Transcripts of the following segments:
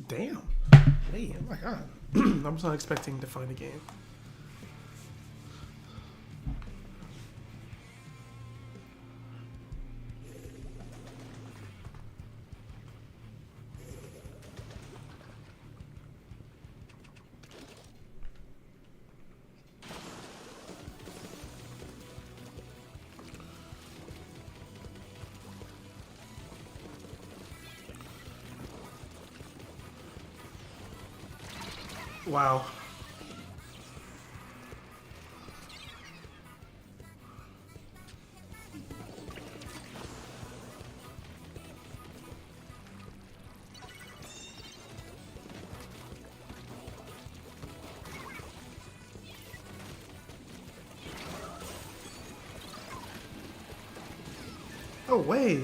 Damn. Hey, oh my god. I was not expecting to find a game. Wow. Oh, way.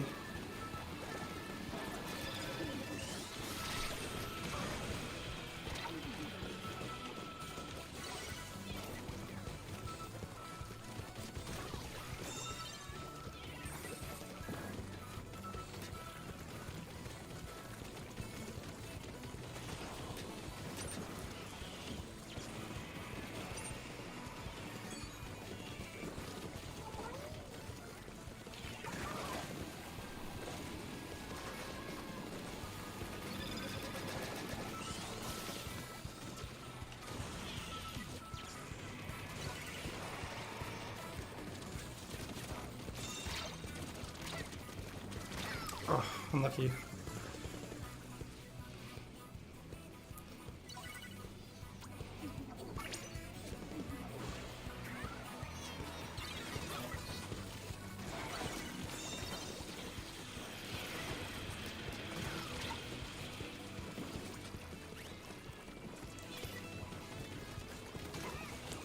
Oh, unlucky.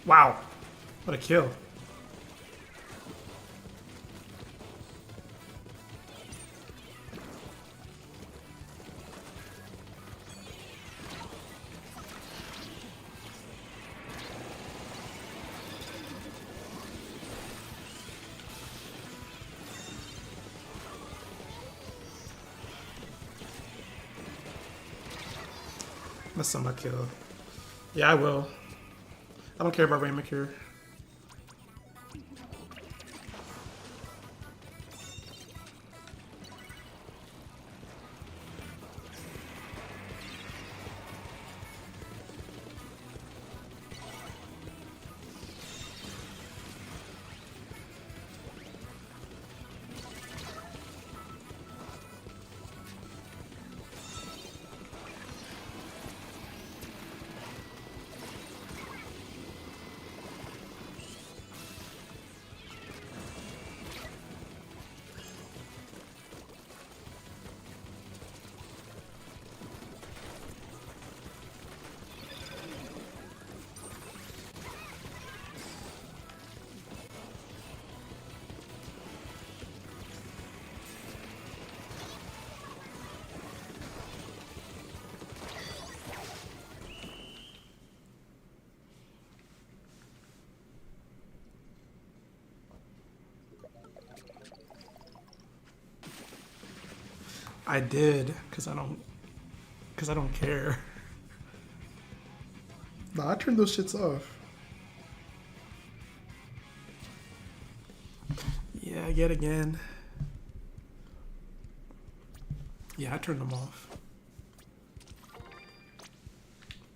Wow. What a kill. That's not my kill. Yeah, I will. I don't care about Rainmaker. I did, cause I don't care. Nah, I turned those shits off. Yeah, yet again. Yeah, I turned them off.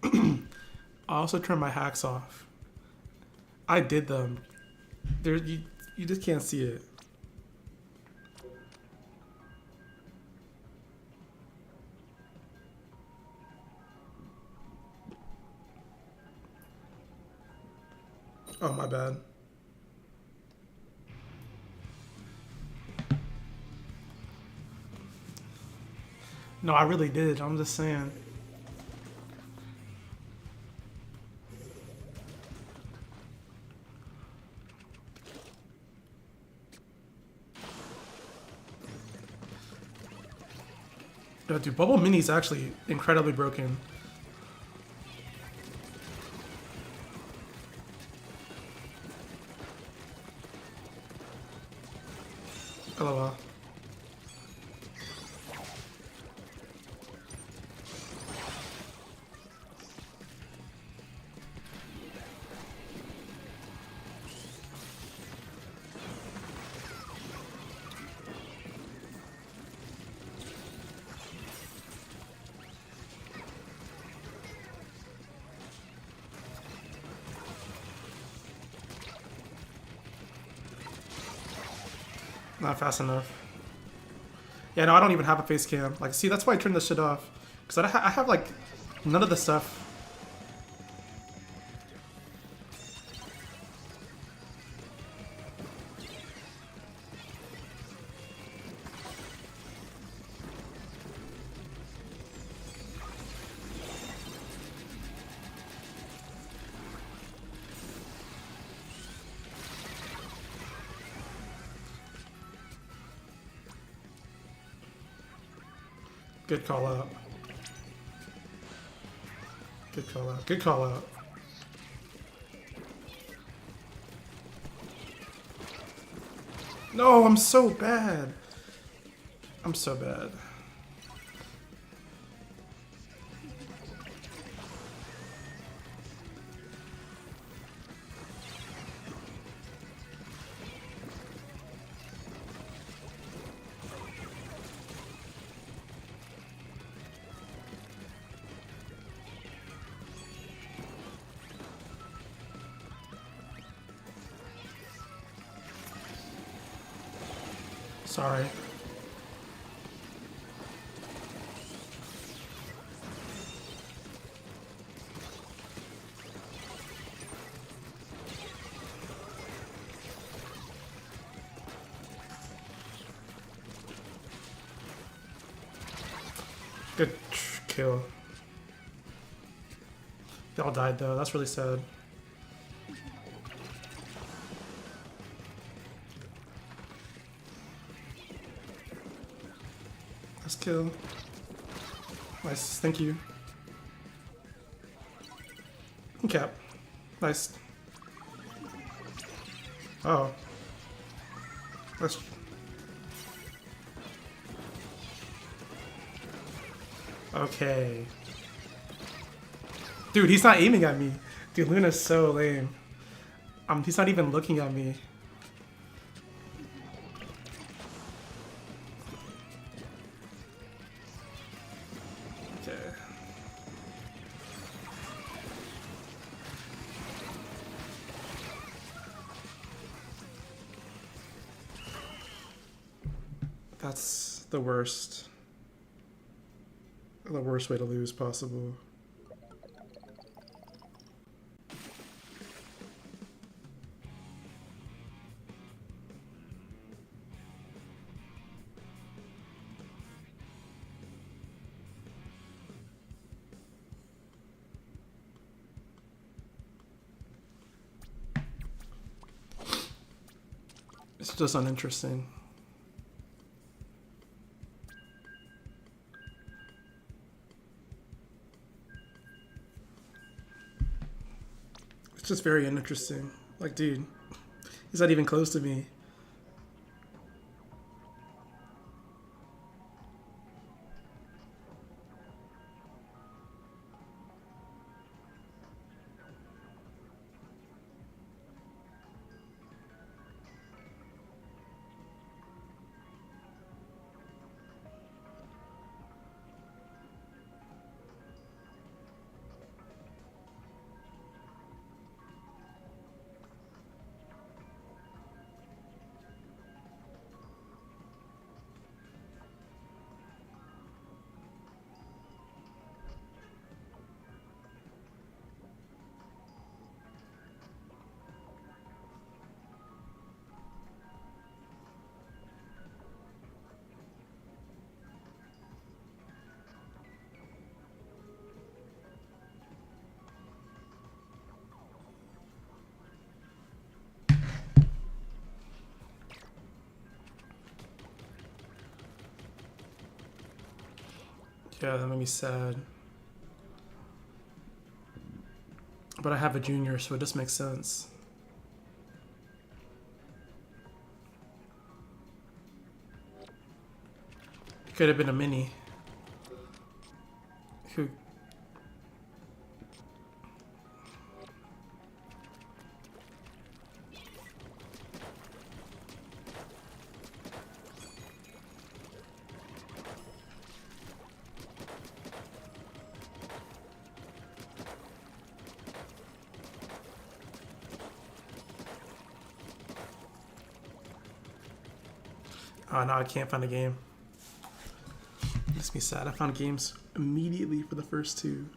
I also turned my hacks off. I did them. There, you just can't see it. Oh, my bad. No, I really did. I'm just saying. Yo, dude, Bubble Mini's actually incredibly broken. LOL. Not fast enough. Yeah, no, I don't even have a face cam. Like, see, that's why I turned this shit off. Because I have, like, none of the stuff. Good call out. Good call out. Good call out. No, I'm so bad. I'm so bad. Sorry. Good kill. They all died though. That's really sad. Nice kill. Nice. Thank you. Cap. Nice. Oh. That's. Okay. Dude, he's not aiming at me. Dude, Luna's so lame. He's not even looking at me. Okay. That's the worst. The worst way to lose possible. It's just uninteresting. It's just very uninteresting. Like, dude, he's not even close to me. Yeah, that made me sad. But I have a junior, so it just makes sense. It could have been a mini. Who? Oh no, I can't find a game. Makes me sad. I found games immediately for the first two.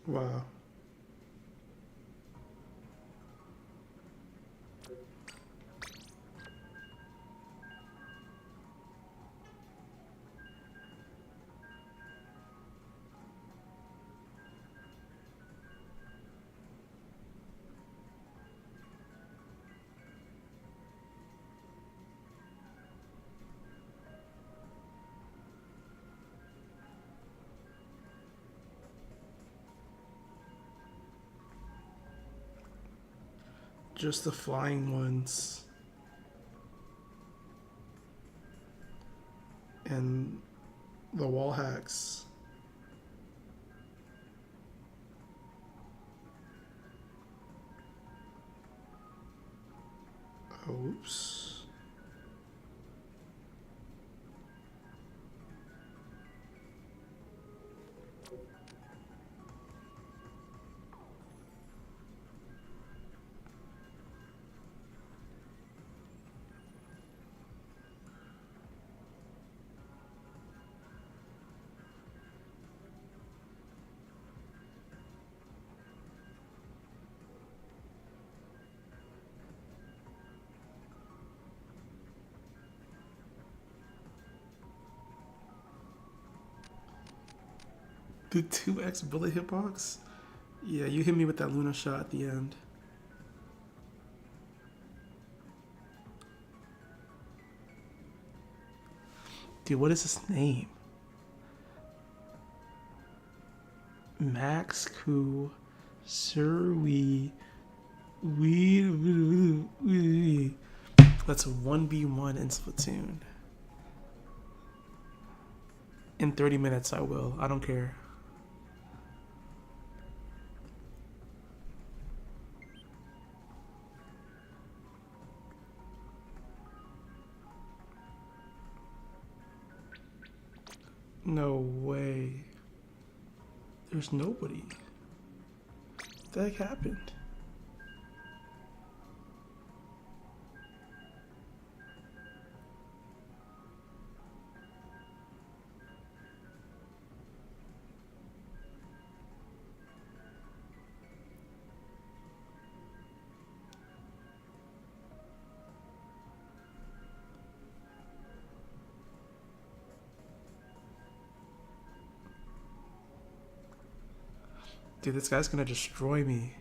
Wow. Just the flying ones. And the wall hacks. Oops. The 2x bullet hitbox? Yeah, you hit me with that Luna shot at the end. Dude, what is his name? Max Ku Sir we Let's 1v1 in Splatoon. In 30 minutes I will. I don't care. No way. There's nobody. What the heck happened? Dude, this guy's gonna destroy me.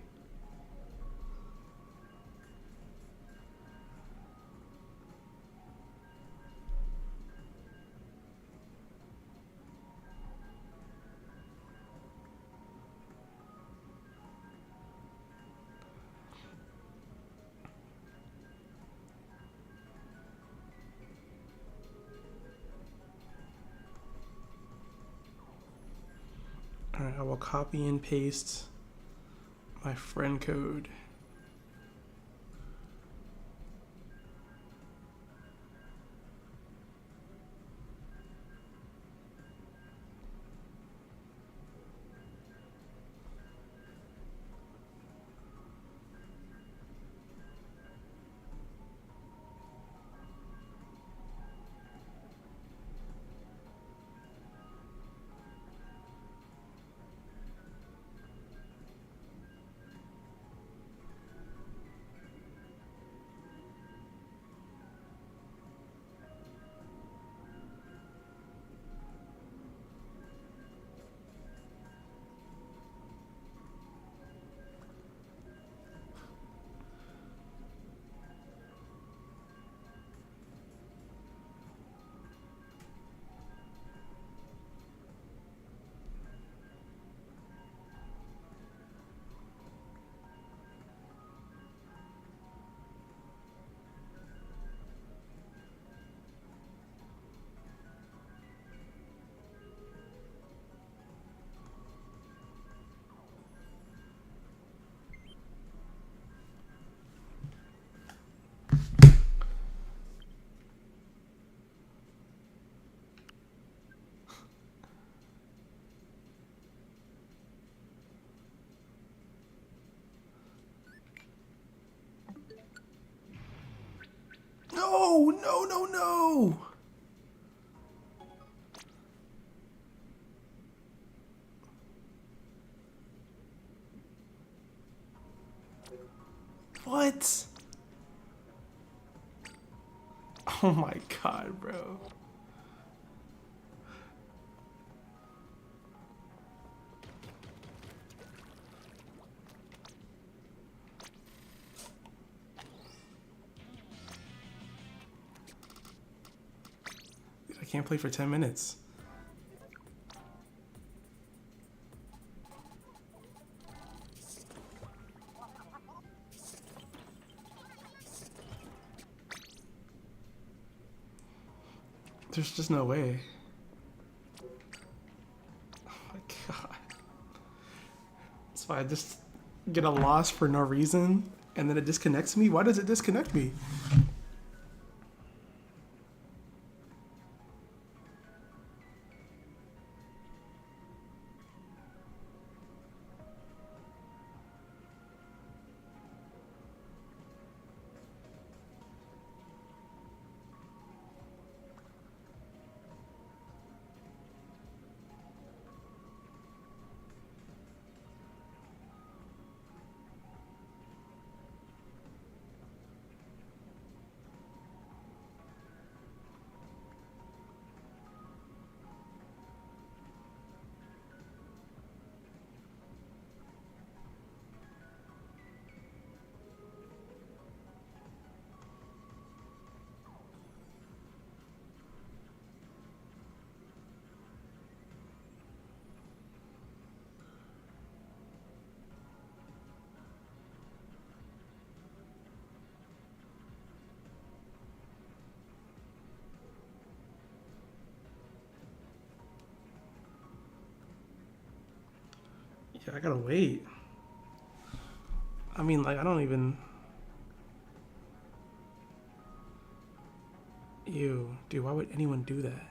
Alright, I will copy and paste my friend code. no, no, no! What? Oh my god, bro. Dude, I can't play for 10 minutes. There's just no way. Oh my god. That's why I just get a loss for no reason and then it disconnects me? Why does it disconnect me? Yeah, I gotta wait. I mean, like, I don't even... Ew, dude, why would anyone do that?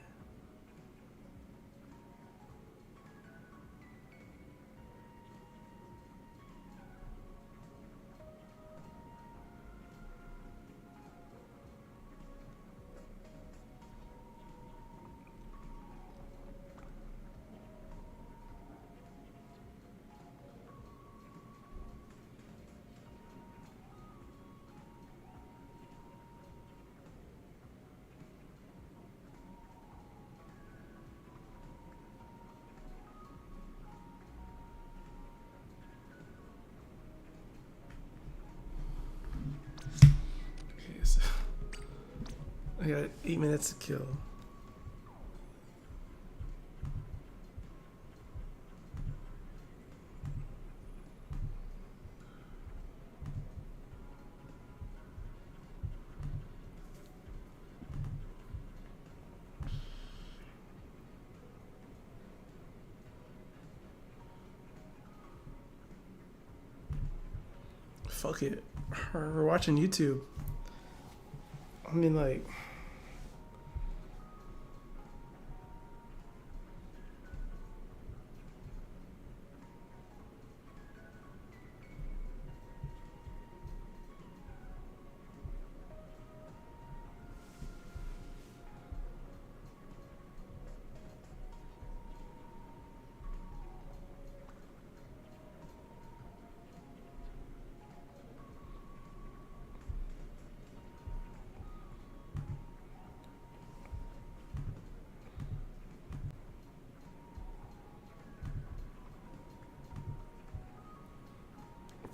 Okay, so I got 8 minutes to kill. Fuck it. We're watching YouTube. I mean, like...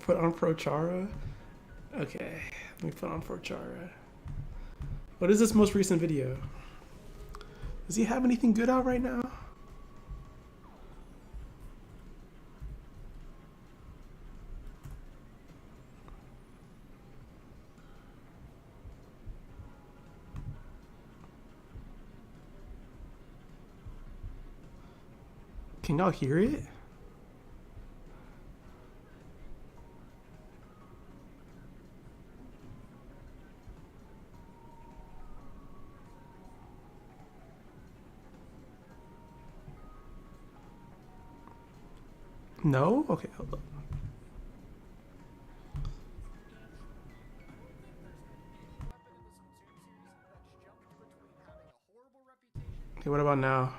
Put on Pro Chara? Okay, let me put on Pro Chara. What is this most recent video? Does he have anything good out right now? Can y'all hear it? No? Okay, hold up. Okay, what about now?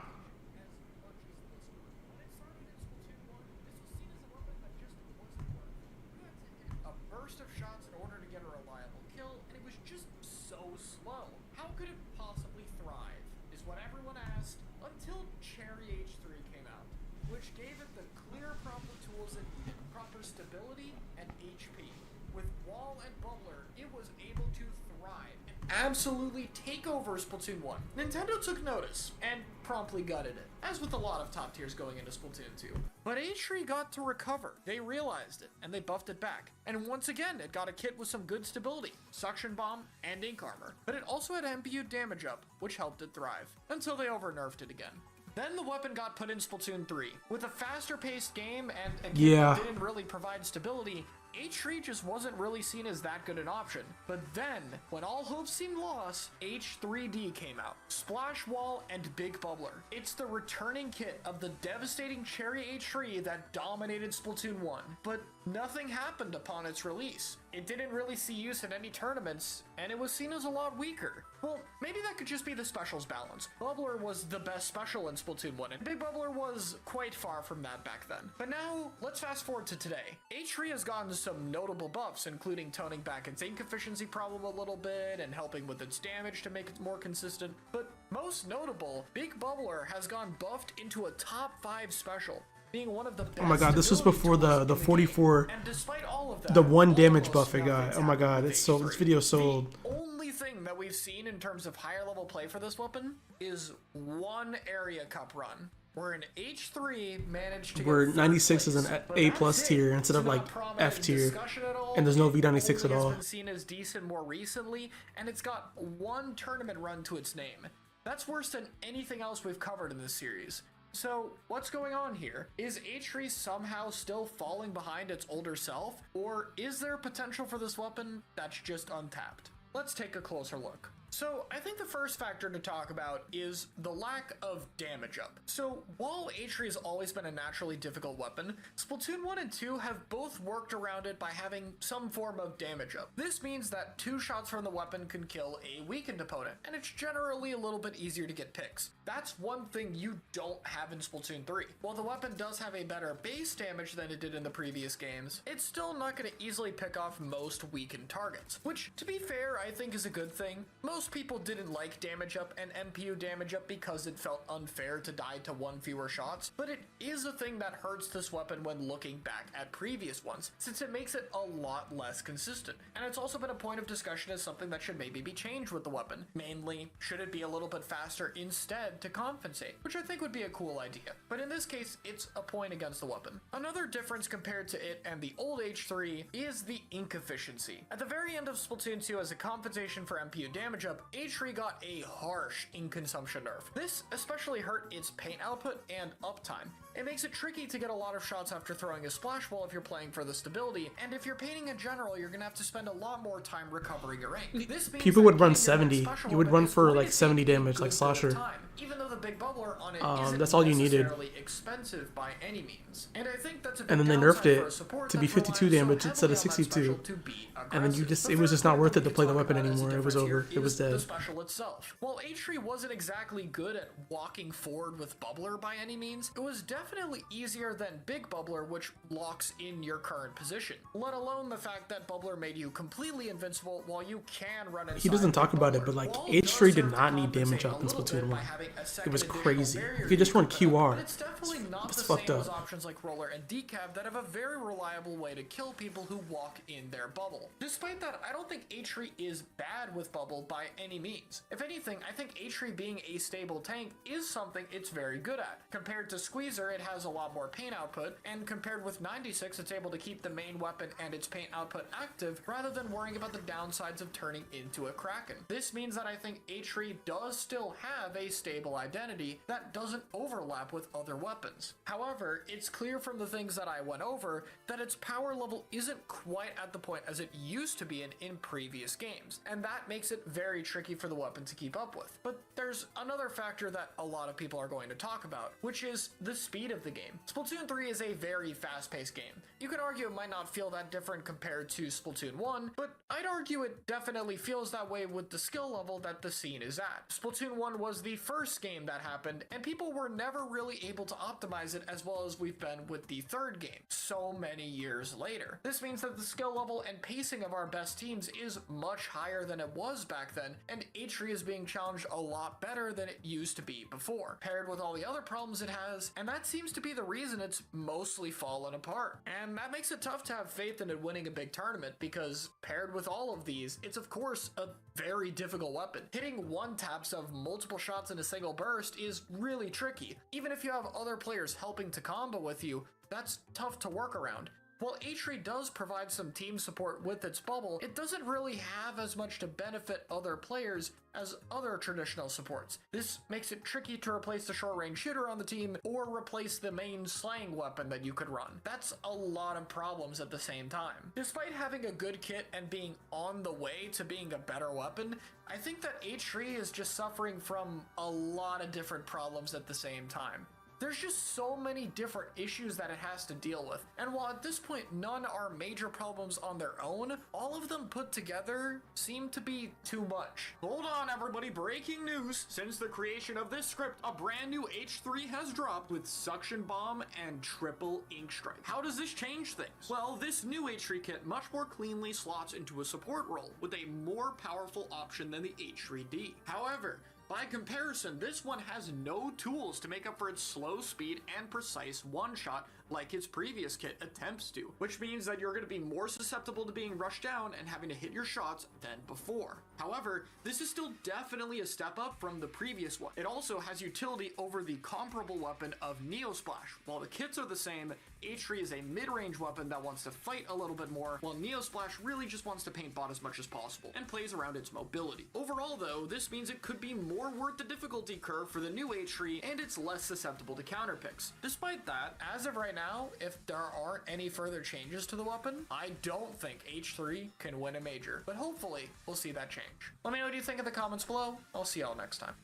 A burst of shots in order to get a reliable kill, and it was just so slow. How could it possibly thrive, is what everyone asked, until Cherry H3 came out, which gave it the clear proper tools it needed, proper stability and HP. With Wall and Bubbler, it was able to thrive and absolutely take over Splatoon 1. Nintendo took notice and promptly gutted it, as with a lot of top tiers going into Splatoon 2. But H3 got to recover. They realized it, and they buffed it back. And once again, it got a kit with some good stability, Suction Bomb, and Ink Armor. But it also had MPU damage up, which helped it thrive, until they over-nerfed it again. Then the weapon got put in Splatoon 3. With a faster-paced game and a game that didn't really provide stability, H3 just wasn't really seen as that good an option. But then, when all hope seemed lost, H3D came out. Splash Wall and Big Bubbler. It's the returning kit of the devastating Cherry H3 that dominated Splatoon 1. But nothing happened upon its release. It didn't really see use in any tournaments, and it was seen as a lot weaker. Well, maybe that could just be the specials balance. Bubbler was the best special in Splatoon 1, and Big Bubbler was quite far from that back then. But now, let's fast forward to today. H3 has gotten some notable buffs, including toning back its ink efficiency problem a little bit, and helping with its damage to make it more consistent. But most notable, Big Bubbler has gone buffed into a top 5 special, being one of the best. Oh my god, this was before the 44, and despite all of that, the 1 damage buff it got. Oh my god, it's so, this video is so old. The only thing that we've seen in terms of higher level play for this weapon is one area cup run, where an H3 managed to Where get 96 is an A+ tier instead of It's like not prominent F in tier, discussion at all. and there's no It V96 at only all. has been seen as decent more recently, and it's got one tournament run to its name. That's worse than anything else we've covered in this series. So, what's going on here? Is H3 somehow still falling behind its older self? Or is there potential for this weapon that's just untapped? Let's take a closer look. So, I think the first factor to talk about is the lack of damage up. So, while H3 has always been a naturally difficult weapon, Splatoon 1 and 2 have both worked around it by having some form of damage up. This means that 2 shots from the weapon can kill a weakened opponent, and it's generally a little bit easier to get picks. That's one thing you don't have in Splatoon 3. While the weapon does have a better base damage than it did in the previous games, it's still not going to easily pick off most weakened targets, which, to be fair, I think is a good thing. Most people didn't like damage up and MPU damage up because it felt unfair to die to 1 fewer shots, but it is a thing that hurts this weapon when looking back at previous ones, since it makes it a lot less consistent. And it's also been a point of discussion as something that should maybe be changed with the weapon. Mainly, should it be a little bit faster instead to compensate, which I think would be a cool idea. But in this case, it's a point against the weapon. Another difference compared to it and the old H3 is the ink efficiency. At the very end of Splatoon 2, as a compensation for MPU damage up, H3 got a harsh ink consumption nerf. This especially hurt its paint output and uptime. It makes it tricky to get a lot of shots after throwing a splash wall if you're playing for the stability, and if you're painting in general, you're gonna have to spend a lot more time recovering your ink. This means People would run 70. You would run for like 70 damage, like Slosher. Even though the big bubbler on it That's all you needed. necessarily expensive by any means. And I think that's a big And then they downside nerfed for a it support to be that 52 relies so damage instead of heavily on that 62. special to be And then you aggressive. just, The it was third just not thing worth that it to we play the talk weapon about as a anymore. It was difference over. here It was is the dead. special itself. While H3 wasn't exactly good at walking forward with Bubbler by any means, it was definitely easier than Big Bubbler, which locks in your current position. Let alone the fact that Bubbler made you completely invincible while you can run inside. He doesn't talk about it, Bubbler. but like Wall H3 does did serve to not need damage compensate up in a little Splatoon bit by 1. having a It second was additional crazy. barrier You could just run to put up, QR. But it's definitely not It's the fucked same up. as options like Roller and Decab that have a very reliable way to kill people who walk in their bubble. Despite that, I don't think H3 is bad with bubble by any means. If anything, I think H3 being a stable tank is something it's very good at. Compared to Squeezer, it has a lot more paint output, and compared with 96, it's able to keep the main weapon and its paint output active rather than worrying about the downsides of turning into a Kraken. This means that I think H3 does still have a stable identity that doesn't overlap with other weapons. However, it's clear from the things that I went over that its power level isn't quite at the point as it used to be in previous games, and that makes it very tricky for the weapon to keep up with. But there's another factor that a lot of people are going to talk about, which is the speed speed of the game. Splatoon 3 is a very fast-paced game. You could argue it might not feel that different compared to Splatoon 1, but I'd argue it definitely feels that way with the skill level that the scene is at. Splatoon 1 was the first game that happened, and people were never really able to optimize it as well as we've been with the third game, so many years later. This means that the skill level and pacing of our best teams is much higher than it was back then, and H3 is being challenged a lot better than it used to be before, paired with all the other problems it has, and that seems to be the reason it's mostly fallen apart. And that makes it tough to have faith in it winning a big tournament, because paired with all of these, it's of course a very difficult weapon. Hitting one taps of multiple shots in a single burst is really tricky. Even if you have other players helping to combo with you, that's tough to work around. While H3 does provide some team support with its bubble, it doesn't really have as much to benefit other players as other traditional supports. This makes it tricky to replace the short-range shooter on the team or replace the main slaying weapon that you could run. That's a lot of problems at the same time. Despite having a good kit and being on the way to being a better weapon, I think that H3 is just suffering from a lot of different problems at the same time. There's just so many different issues that it has to deal with, and while at this point none are major problems on their own, all of them put together seem to be too much. Hold on everybody, breaking news! Since the creation of this script, a brand new H3 has dropped with Suction Bomb and Triple Ink Strike. How does this change things? Well, this new H3 kit much more cleanly slots into a support role, with a more powerful option than the H3D. However, by comparison, this one has no tools to make up for its slow speed and precise one-shot like its previous kit attempts to, which means that you're going to be more susceptible to being rushed down and having to hit your shots than before. However, this is still definitely a step up from the previous one. It also has utility over the comparable weapon of Neo Splash. While the kits are the same, H3 is a mid-range weapon that wants to fight a little bit more, while Neo Splash really just wants to paint bot as much as possible and plays around its mobility. Overall though, this means it could be more worth the difficulty curve for the new H3 and it's less susceptible to counter picks. Despite that, as of right now, if there aren't any further changes to the weapon, I don't think H3 can win a major, but hopefully we'll see that change. Let me know what you think in the comments below. I'll see y'all next time.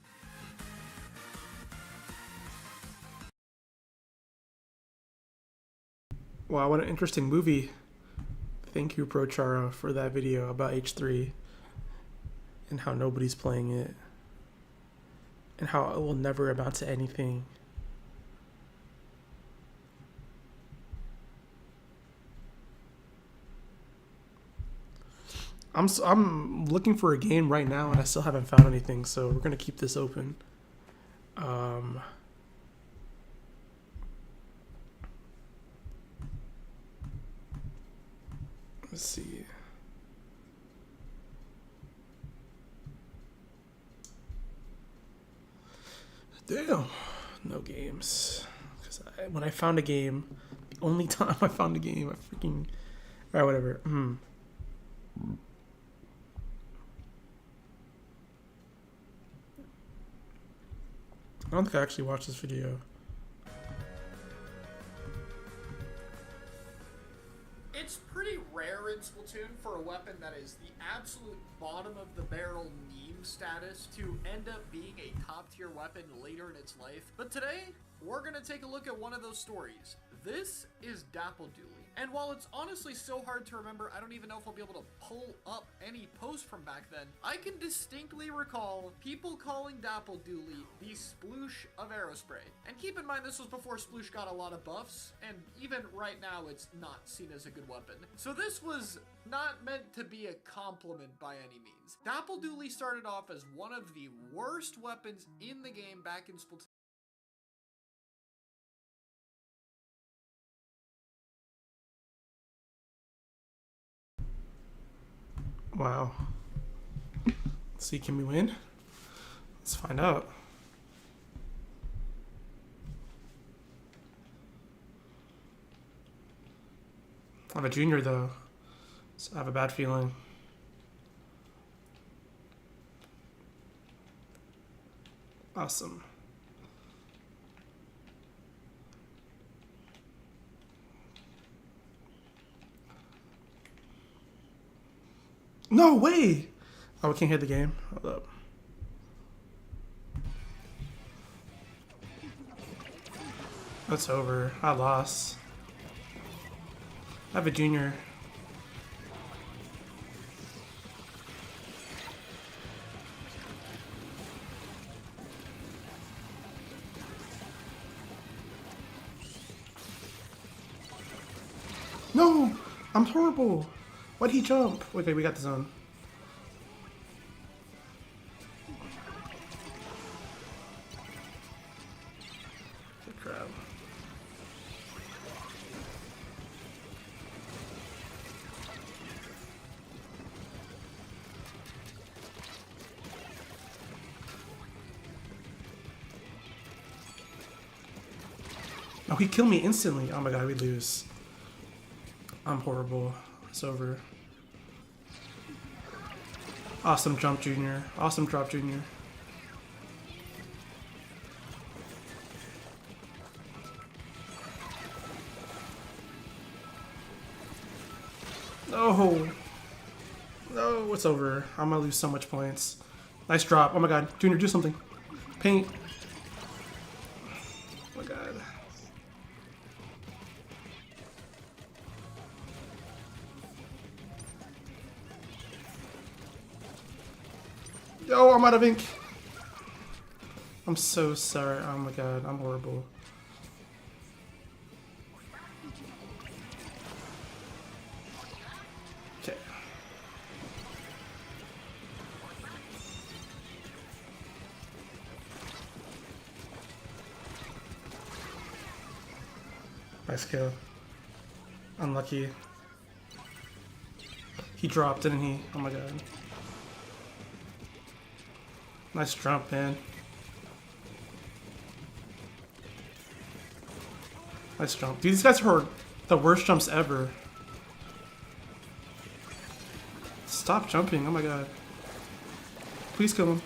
Wow, what an interesting movie. Thank you, ProChara, for that video about H3 and how nobody's playing it and how it will never amount to anything. I'm looking for a game right now and I still haven't found anything, so we're gonna keep this open. Let's see. Damn, no games. Because when I found a game, the only time I found a game, I freaking... Alright, whatever. I don't think I actually watched this video. It's pretty rare in Splatoon for a weapon that is the absolute bottom of the barrel meme status to end up being a top tier weapon later in its life. But today, we're gonna take a look at one of those stories. This is Dapple Dooley. And while it's honestly so hard to remember, I don't even know if I'll be able to pull up any posts from back then, I can distinctly recall people calling Dapple Dooley the sploosh of Aerospray. And keep in mind, this was before sploosh got a lot of buffs, and even right now, it's not seen as a good weapon. So this was not meant to be a compliment by any means. Dapple Dooley started off as one of the worst weapons in the game back in Splatoon. Wow. Let's see, can we win? Let's find out. I'm a junior though, so I have a bad feeling. Awesome. No way! Oh, we can't hit the game. Hold up. That's over. I lost. I have a junior. No! I'm horrible! Why'd he jump? Okay, we got the zone. Good crap. Oh, he killed me instantly. Oh my god, we lose. I'm horrible. It's over. Awesome jump, Junior. Awesome drop, Junior. No! No, it's over. I'm gonna lose so much points. Nice drop. Oh my god. Junior, do something. Paint. Oh my god. Yo, I'm out of ink. I'm so sorry. Oh my god, I'm horrible. Okay. Nice kill. Unlucky. He dropped, didn't he? Oh my god. Nice jump, man. Nice jump. Dude, these guys are the worst jumps ever. Stop jumping. Oh my god. Please kill him.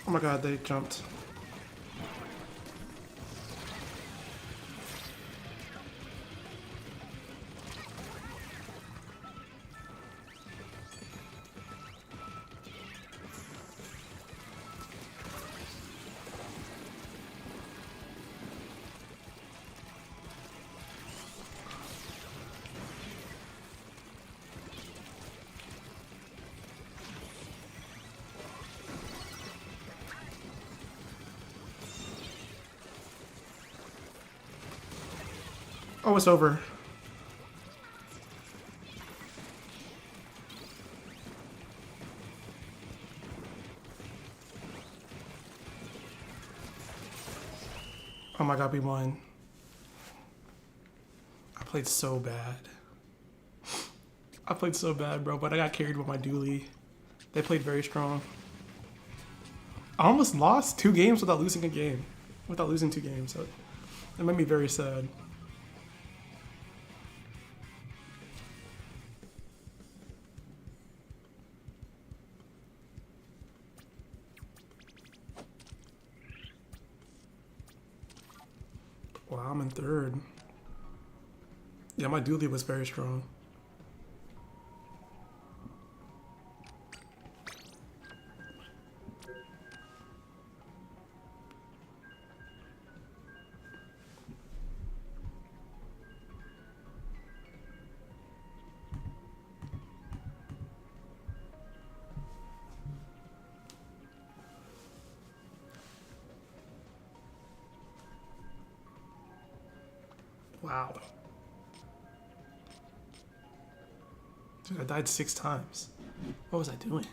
Oh my god, they jumped. Oh, it's over. Oh my god, we won. I played so bad. I played so bad, bro, but I got carried with my dually. They played very strong. I almost lost 2 games without losing a game. Without losing 2 games. So it made me very sad. Wow, I'm in 3rd. Yeah, my dually was very strong. Wow. Dude, I died 6 times. What was I doing?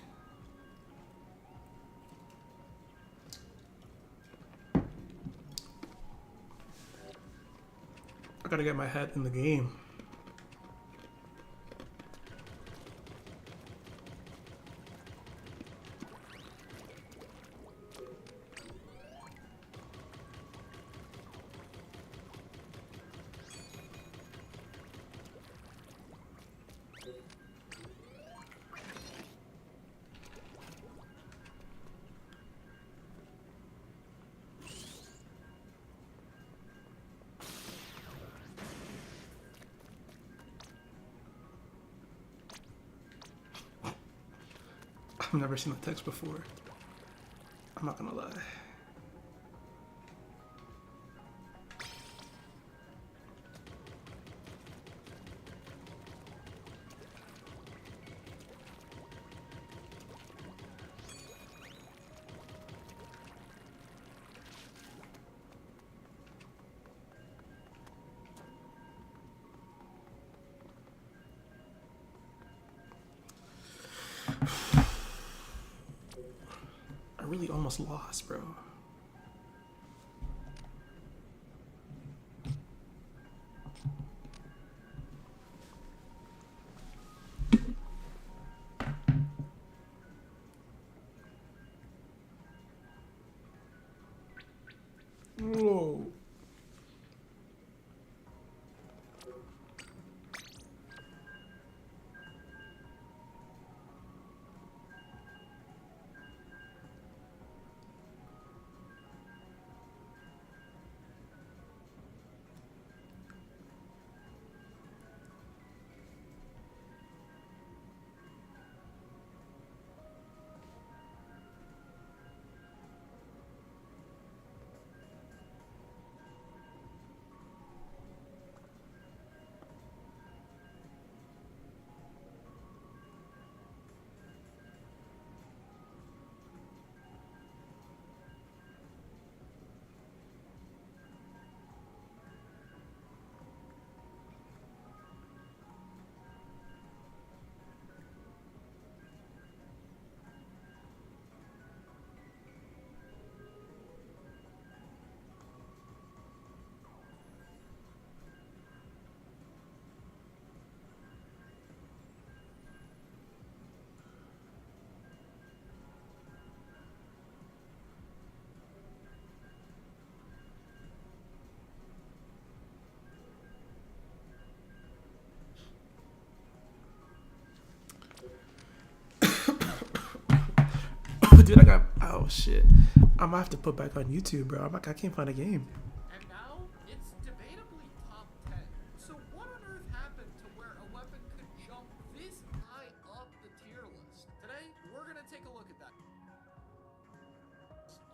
I gotta get my head in the game. I've never seen the text before. I'm not gonna lie. I really almost lost, bro. Whoa. Dude, I got. Oh shit. I might have to put back on YouTube, bro. I can't find a game. And now, it's debatably top 10. So what on earth happened to where a weapon could jump this high up the tier list? Today, we're gonna take a look at that.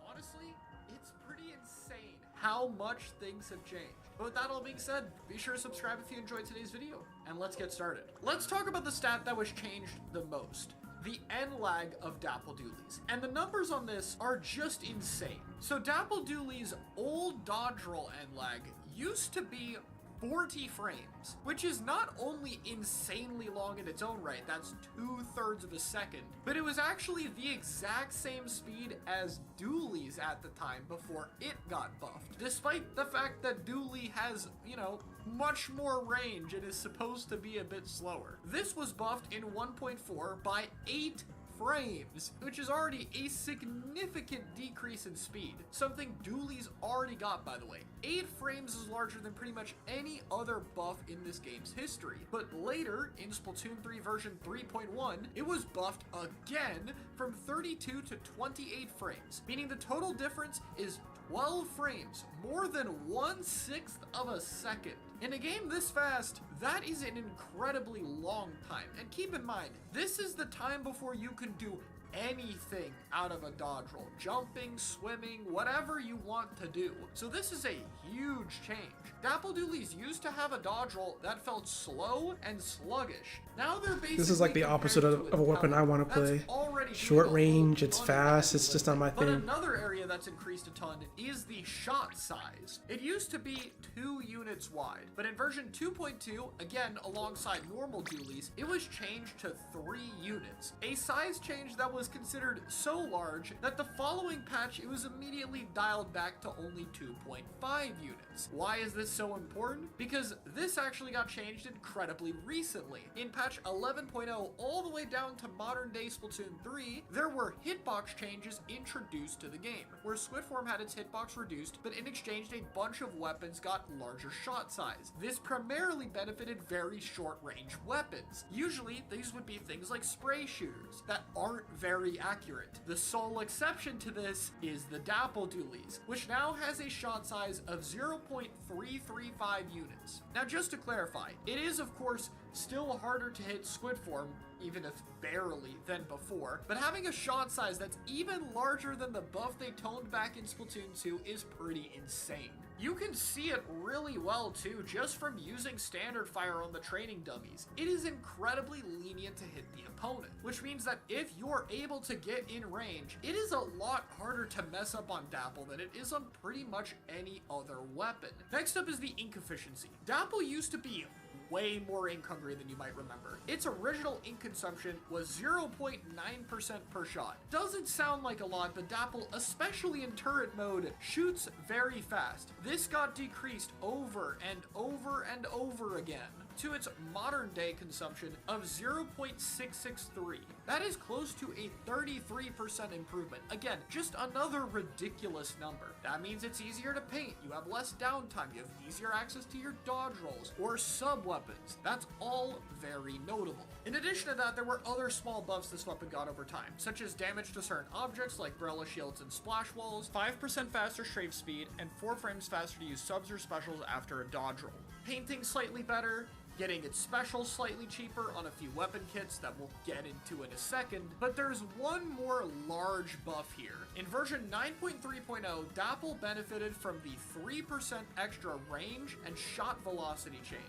Honestly, it's pretty insane how much things have changed. But with that all being said, be sure to subscribe if you enjoyed today's video. And let's get started. Let's talk about the stat that was changed the most. The N lag of Dapple Doolies. And the numbers on this are just insane. So Dapple Doolie's old dodge roll N lag used to be 40 frames, which is not only insanely long in its own right, that's 2/3 of a second, but it was actually the exact same speed as Doolie's at the time before it got buffed, despite the fact that Dooley has, you know, much more range and is supposed to be a bit slower. This was buffed in 1.4 by 8 frames, which is already a significant decrease in speed, something Dooley's already got, by the way. 8 frames is larger than pretty much any other buff in this game's history, but later, in Splatoon 3 version 3.1, it was buffed again from 32 to 28 frames, meaning the total difference is 12 frames, more than 1/6 of a second. In a game this fast, that is an incredibly long time. And keep in mind, this is the time before you can do anything out of a dodge roll. Jumping, swimming, whatever you want to do. So this is a huge change. Dapple Doolies used to have a dodge roll that felt slow and sluggish. Now they're basically This is like the opposite of a weapon I want to play. Short range, it's fast, it's just not my But thing. another area that's increased a ton is the shot size. It used to be 2 units wide, but in version 2.2, again alongside normal Doolies, it was changed to 3 units. A size change that was considered so large that the following patch it was immediately dialed back to only 2.5 units. Why is this so important? Because this actually got changed incredibly recently. In patch 11.0 all the way down to modern day Splatoon 3, there were hitbox changes introduced to the game, where Squidform had its hitbox reduced, but in exchange a bunch of weapons got larger shot size. This primarily benefited very short range weapons. Usually these would be things like spray shooters that aren't very very accurate. The sole exception to this is the Dapple Dualies, which now has a shot size of 0.335 units. Now just to clarify, it is of course still harder to hit squid form, even if barely, than before, but having a shot size that's even larger than the buff they toned back in Splatoon 2 is pretty insane. You can see it really well too, just from using standard fire on the training dummies. It is incredibly lenient to hit the opponent, which means that if you're able to get in range, it is a lot harder to mess up on Dapple than it is on pretty much any other weapon. Next up is the ink efficiency. Dapple used to be way more ink hungry than you might remember. Its original ink consumption was 0.9% per shot. Doesn't sound like a lot, but Dapple, especially in turret mode, shoots very fast. This got decreased over and over and over again to its modern day consumption of 0.663. That is close to a 33% improvement. Again, just another ridiculous number. That means it's easier to paint, you have less downtime, you have easier access to your dodge rolls or sub weapons. That's all very notable. In addition to that, there were other small buffs this weapon got over time, such as damage to certain objects like Brella shields and splash walls, 5% faster strafe speed, and 4 frames faster to use subs or specials after a dodge roll. Painting slightly better, getting its specials slightly cheaper on a few weapon kits that we'll get into in a second, but there's one more large buff here. In version 9.3.0, Dapple benefited from the 3% extra range and shot velocity change.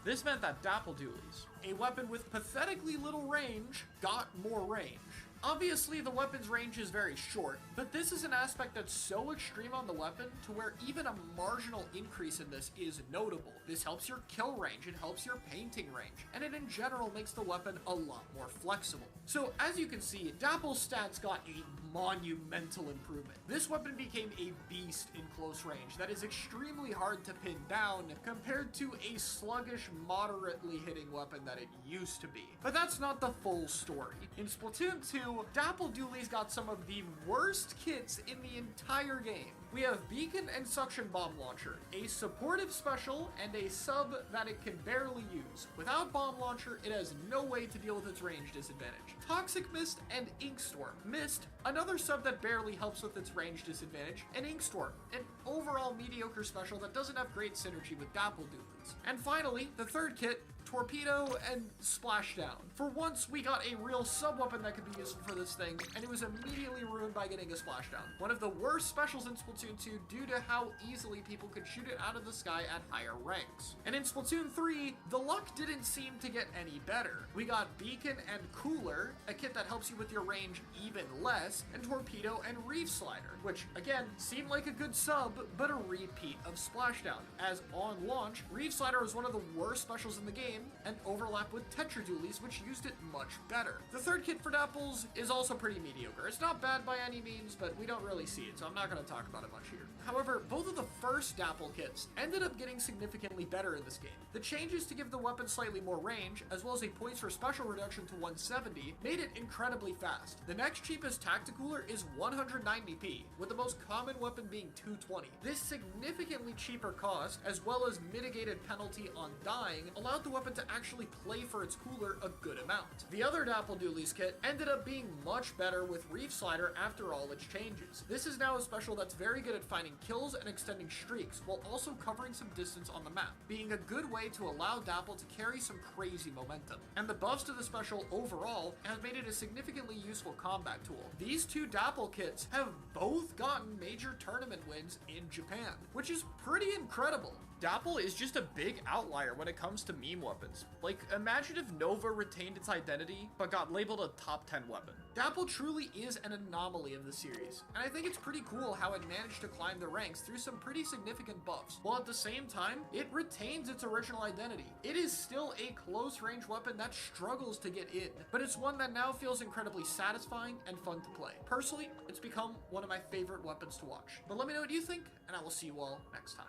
This meant that Dapple Dualies, a weapon with pathetically little range, got more range. Obviously, the weapon's range is very short, but this is an aspect that's so extreme on the weapon to where even a marginal increase in this is notable. This helps your kill range, it helps your painting range, and it in general makes the weapon a lot more flexible. So as you can see, Dapple's stats got a monumental improvement. This weapon became a beast in close range that is extremely hard to pin down compared to a sluggish, moderately hitting weapon that it used to be. But that's not the full story. In Splatoon 2, Dapple Dualies got some of the worst kits in the entire game. We have Beacon and Suction Bomb Launcher, a supportive special, and a sub that it can barely use. Without Bomb Launcher, it has no way to deal with its range disadvantage. Toxic Mist and Inkstorm. Mist, another sub that barely helps with its range disadvantage, and Inkstorm, an overall mediocre special that doesn't have great synergy with Dapple Dualies. And finally, the third kit, Torpedo and Splashdown. For once, we got a real sub-weapon that could be useful for this thing, and it was immediately ruined by getting a Splashdown. One of the worst specials in Splatoon 2 due to how easily people could shoot it out of the sky at higher ranks. And in Splatoon 3, the luck didn't seem to get any better. We got Beacon and Cooler, a kit that helps you with your range even less, and Torpedo and Reef Slider, which, again, seemed like a good sub, but a repeat of Splashdown, as on launch, Reef Slider was one of the worst specials in the game, and overlap with Tetra Dualies, which used it much better. The third kit for Dapples is also pretty mediocre. It's not bad by any means, but we don't really see it, so I'm not going to talk about it much here. However, both of the first Dapple kits ended up getting significantly better in this game. The changes to give the weapon slightly more range, as well as a points for special reduction to 170, made it incredibly fast. The next cheapest Tacticooler is 190p, with the most common weapon being 220. This significantly cheaper cost, as well as mitigated penalty on dying, allowed the weapon to actually play for its cooler a good amount. The other Dapple Dualies kit ended up being much better with Reef Slider after all its changes. This is now a special that's very good at finding kills and extending streaks, while also covering some distance on the map, being a good way to allow Dapple to carry some crazy momentum. And the buffs to the special overall have made it a significantly useful combat tool. These two Dapple kits have both gotten major tournament wins in Japan, which is pretty incredible. Dapple is just a big outlier when it comes to meme weapons. Like, imagine if Nova retained its identity, but got labeled a top 10 weapon. Dapple truly is an anomaly of the series, and I think it's pretty cool how it managed to climb the ranks through some pretty significant buffs, while at the same time, it retains its original identity. It is still a close-range weapon that struggles to get in, but it's one that now feels incredibly satisfying and fun to play. Personally, it's become one of my favorite weapons to watch. But let me know what you think, and I will see you all next time.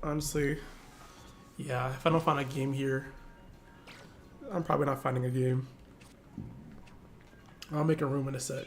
Honestly, yeah, if I don't find a game here, I'm probably not finding a game. I'll make a room in a sec.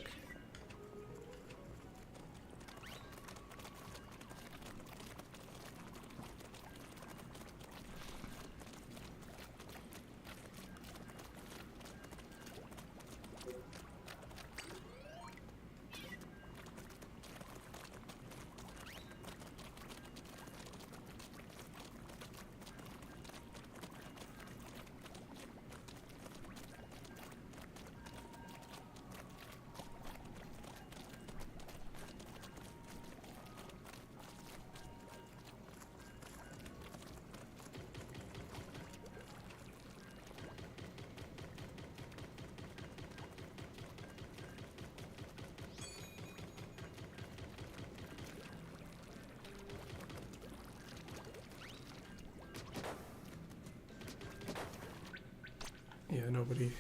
nobody.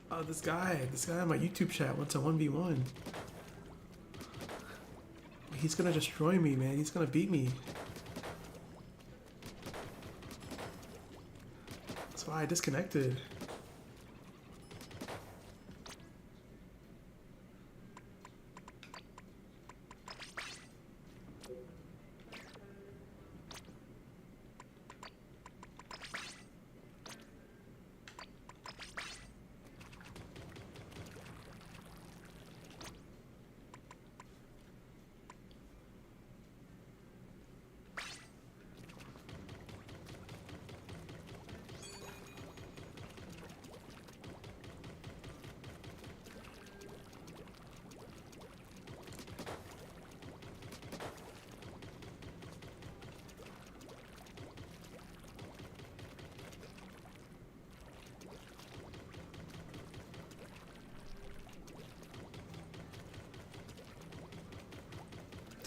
Oh, this guy on my YouTube chat wants a 1v1. He's gonna destroy me, man. He's gonna beat me. That's why I disconnected.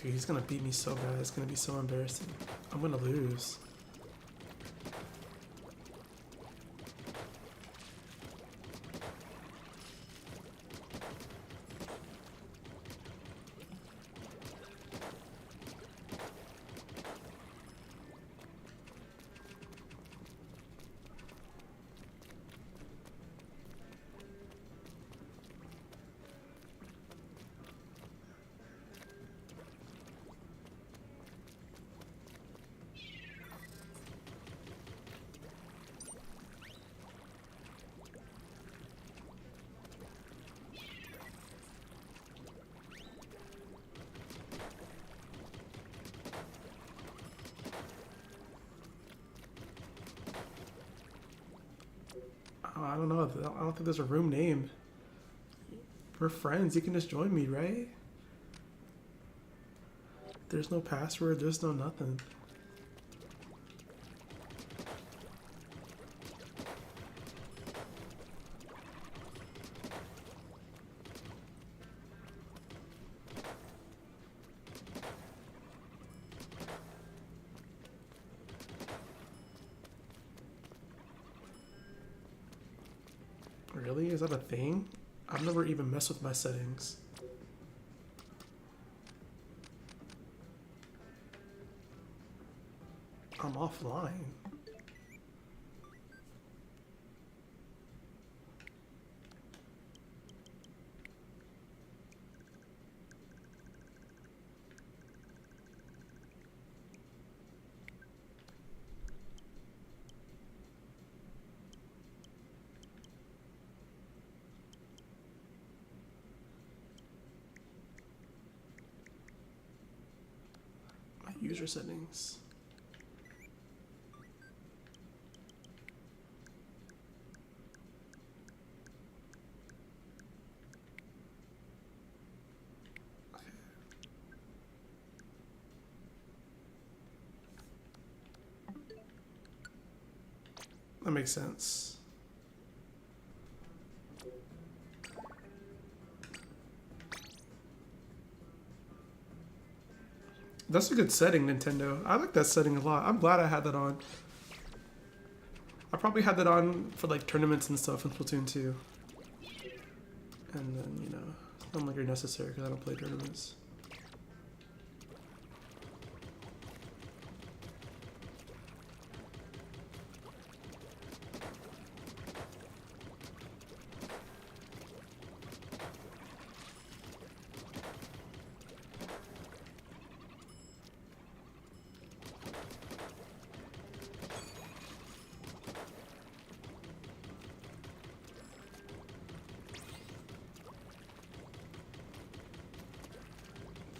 Dude, he's gonna beat me so bad. It's gonna be so embarrassing. I'm gonna lose. Oh, I don't know. I don't think there's a room named. We're friends. You can just join me, right? There's no password. There's no nothing. Really? Is that a thing? I've never even messed with my settings. I'm offline. My user settings. That makes sense. That's a good setting, Nintendo. I like that setting a lot. I'm glad I had that on. I probably had that on for like tournaments and stuff in Splatoon 2. And then, you know, it's no longer necessary because I don't play tournaments.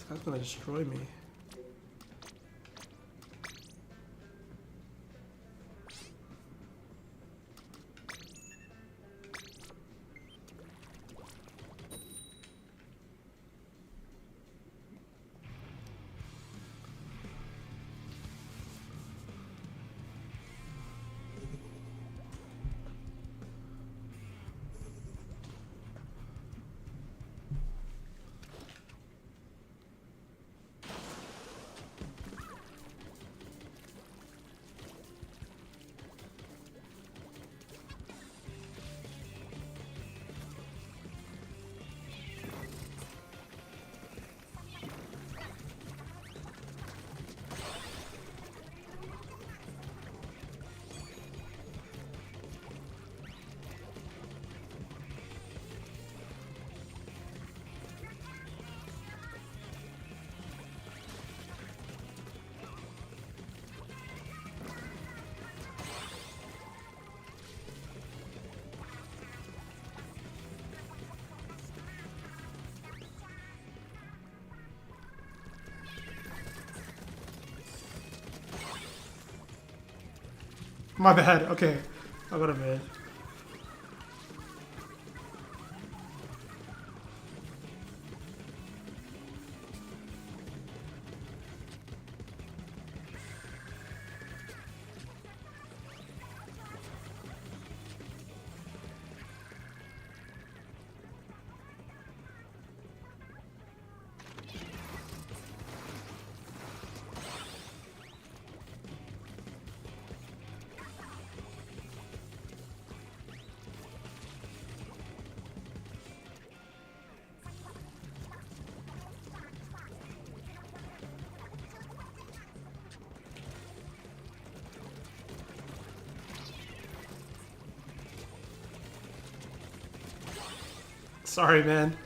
That's gonna destroy me. My bad. Okay. I got a mid. Sorry, man.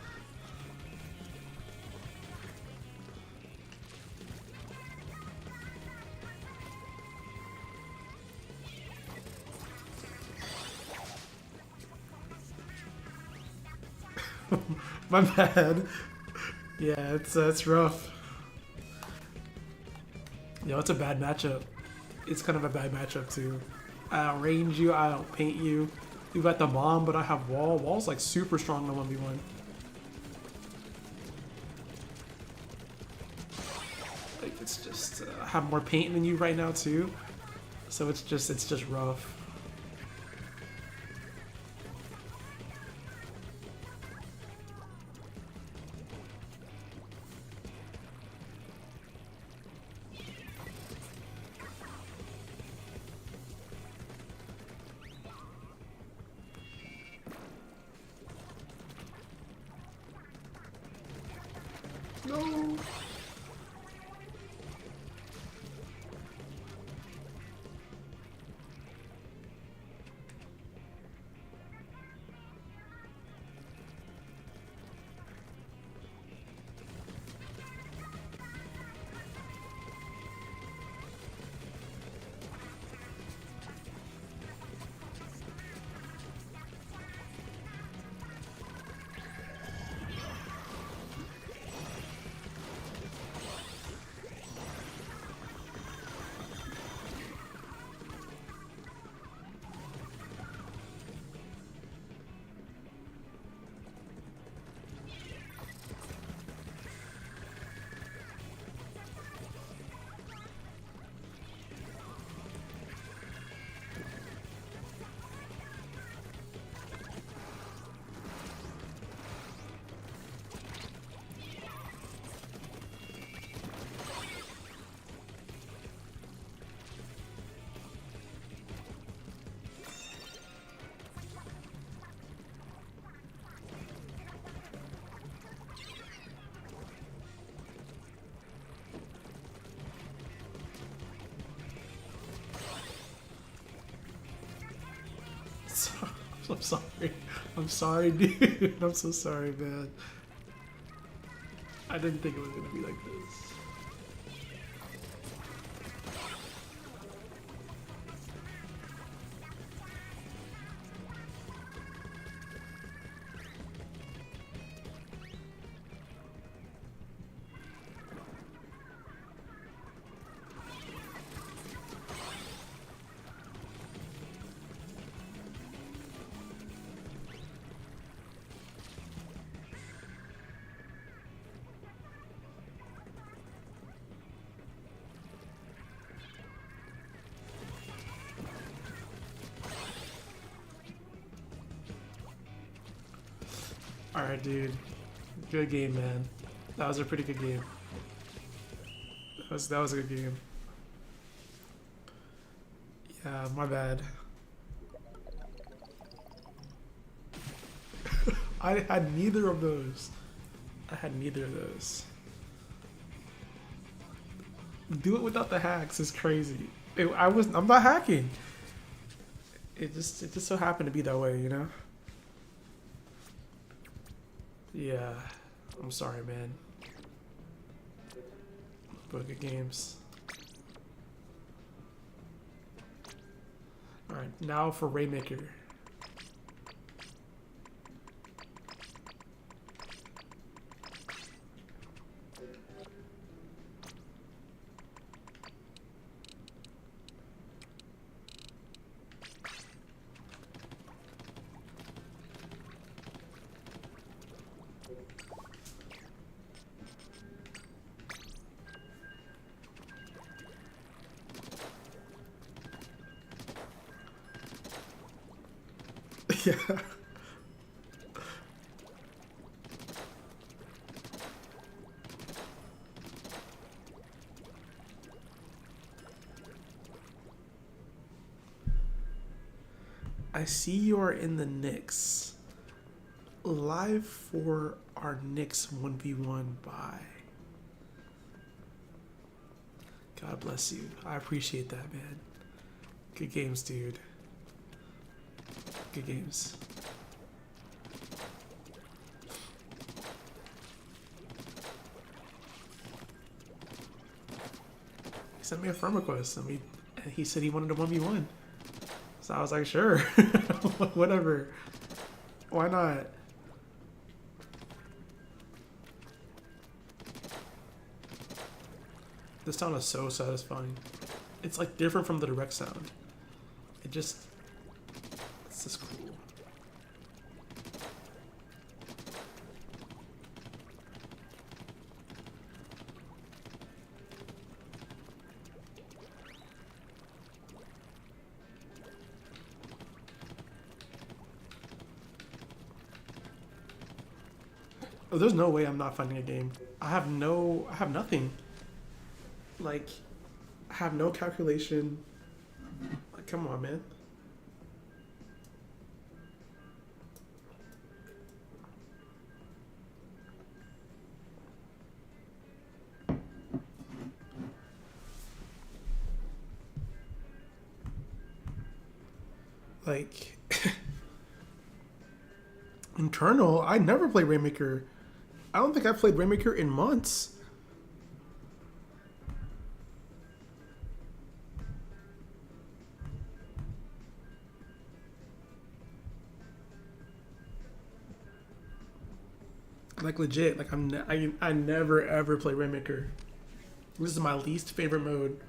My bad. Yeah, it's rough. Yo, it's a bad matchup. It's kind of a bad matchup too. I outrange you, I outpaint you. You got the bomb, but I have wall. Wall's like super strong in 1v1. Like it's just I have more paint than you right now too. So it's just rough. No. I'm sorry. I'm sorry, dude. I'm so sorry, man. I didn't think it was gonna be like this. Alright, dude. Good game, man. That was a pretty good game. That was a good game. Yeah, my bad. I had neither of those. I had neither of those. Do it without the hacks is crazy. I'm not hacking. It just so happened to be that way, you know? Yeah. I'm sorry, man. But good games. Alright, now for Rainmaker. Yeah. I see you're in the Knicks. Live for our Knicks 1v1 bye. God bless you. I appreciate that, man. Good games, dude. Good games. He sent me a friend request and he said he wanted a 1v1. So I was like, sure. Whatever. Why not? This sound is so satisfying. It's like different from the direct sound. It's just cool. Oh, there's no way I'm not finding a game. I have nothing. Like, I have no calculation. Like, come on, man. Like, internal, I never play Rainmaker. I don't think I've played Rainmaker in months. Like legit, like I never ever play Rainmaker. This is my least favorite mode.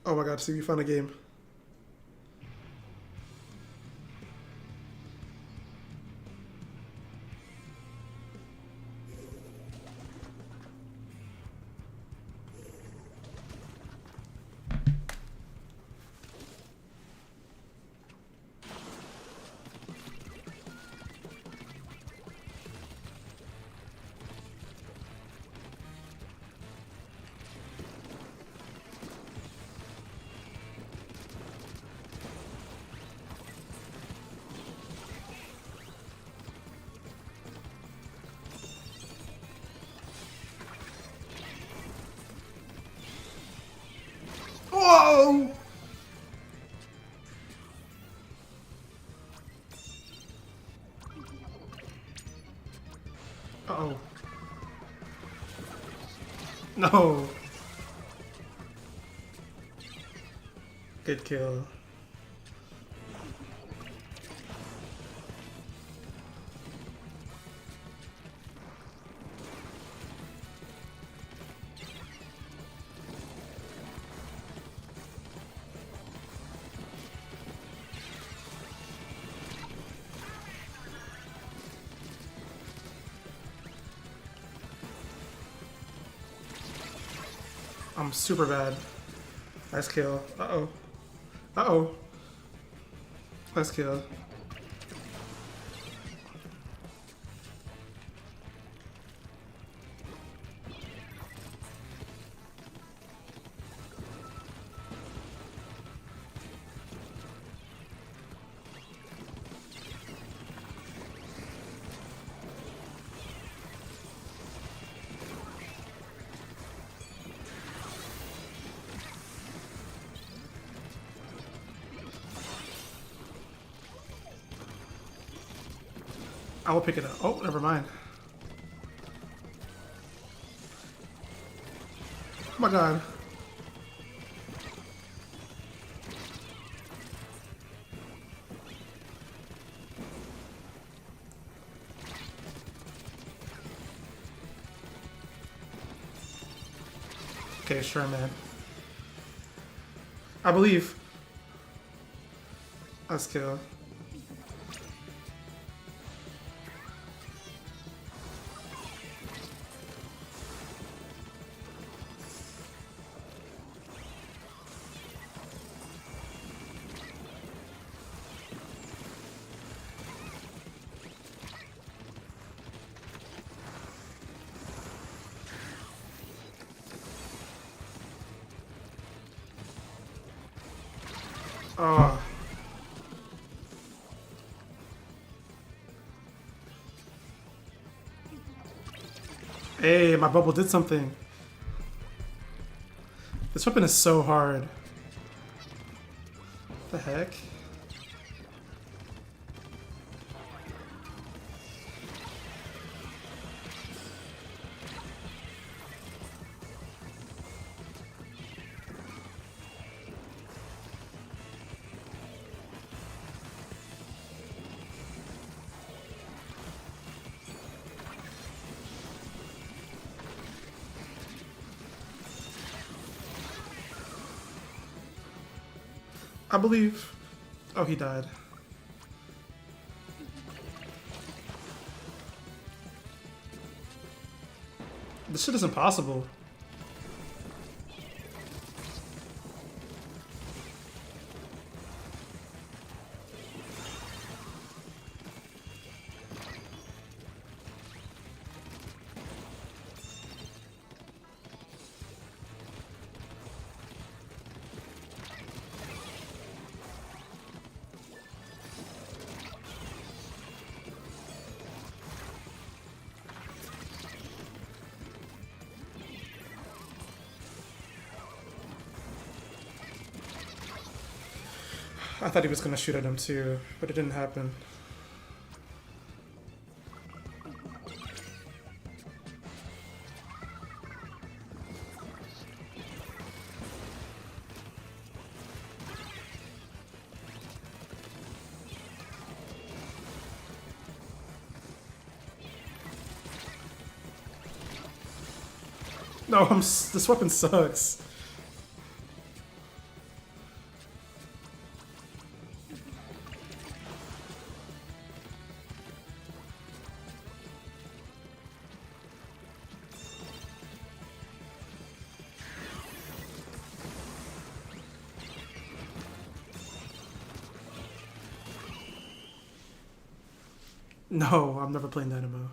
Oh my god, see if you found a game. Uh-oh. No. Good kill. I'm super bad. Nice kill. Uh-oh. Uh-oh. Nice kill. I will pick it up. Oh, never mind. Oh my god. Okay, sure, man. I believe. Let's kill. Oh. Hey, my bubble did something. This weapon is so hard. What the heck? I believe. Oh, he died. This shit is impossible. I thought he was gonna shoot at him too, but it didn't happen. No, this weapon sucks. No, I'm never playing Dynamo.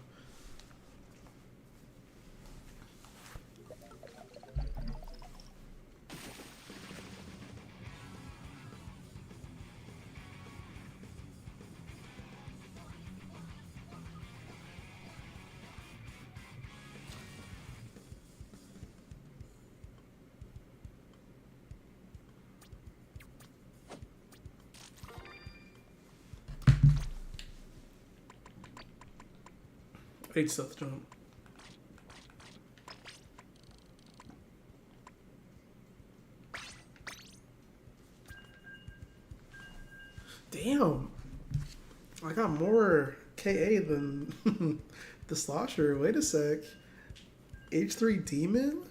hate stealth jump. Damn. I got more KA than the slosher. Wait a sec. H3 demon?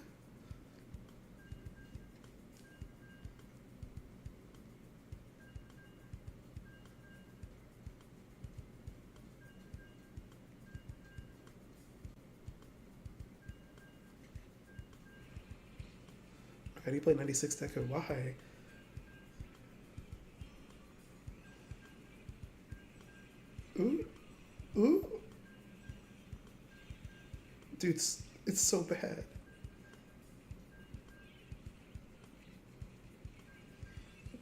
How do you play 96 Deco? Why? Ooh. Ooh. Dude, it's so bad.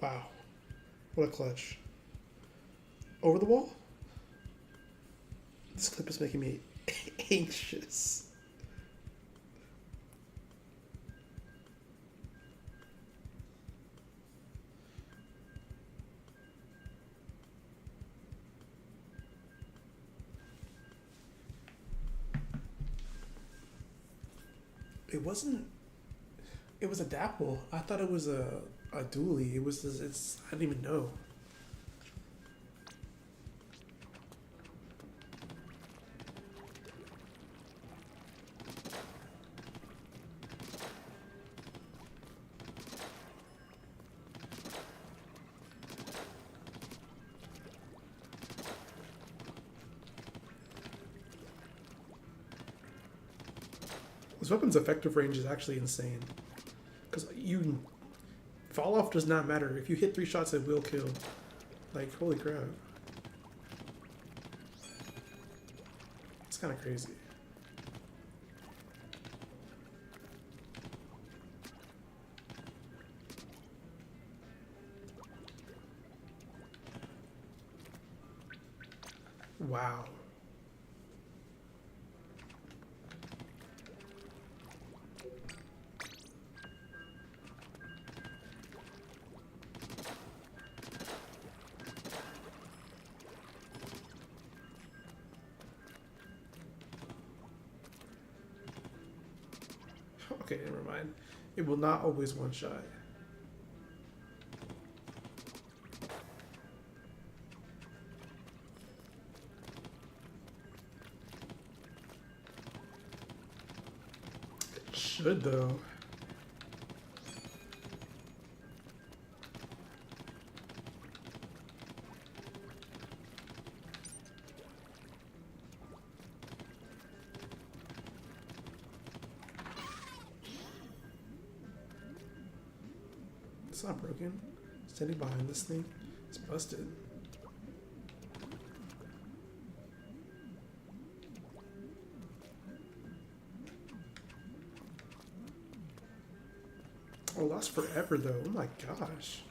Wow. What a clutch. Over the wall? This clip is making me anxious. It wasn't. It was a dapple. I thought it was a dually. It was. It's. I didn't even know. This weapon's effective range is actually insane. Because you... Fall off does not matter. If you hit 3 shots, it will kill. Like, holy crap. It's kind of crazy. Wow. Okay, never mind. It will not always one-shot. It should, though. It's not broken. Standing behind this thing. It's busted. Oh, lasts forever though. Oh my gosh.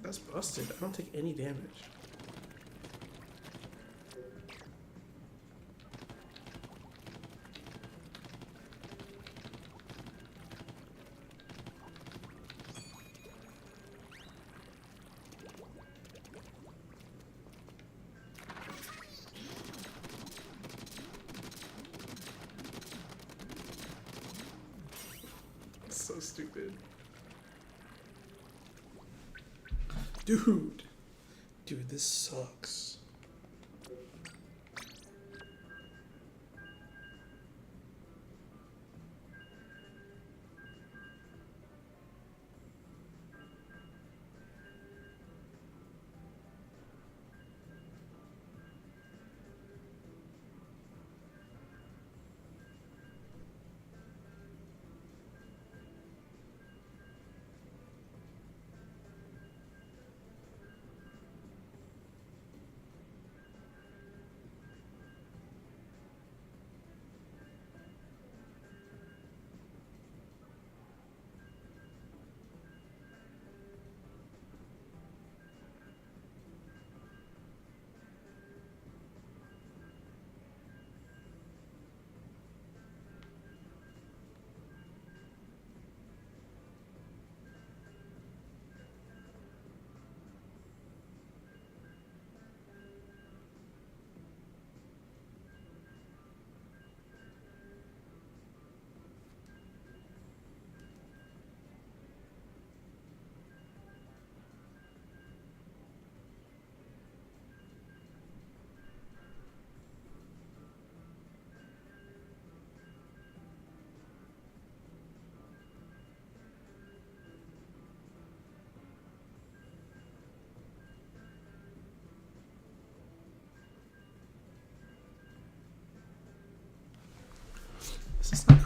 That's busted. I don't take any damage. It's so stupid. Dude, this sucks.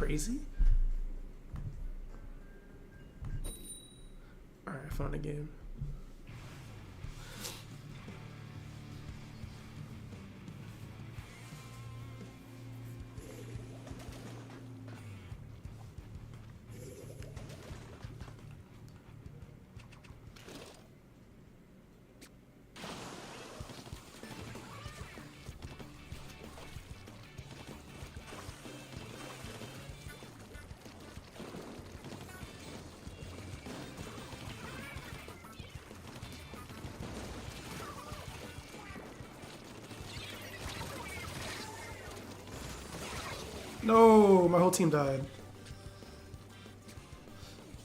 crazy? Alright, found a game. No, my whole team died.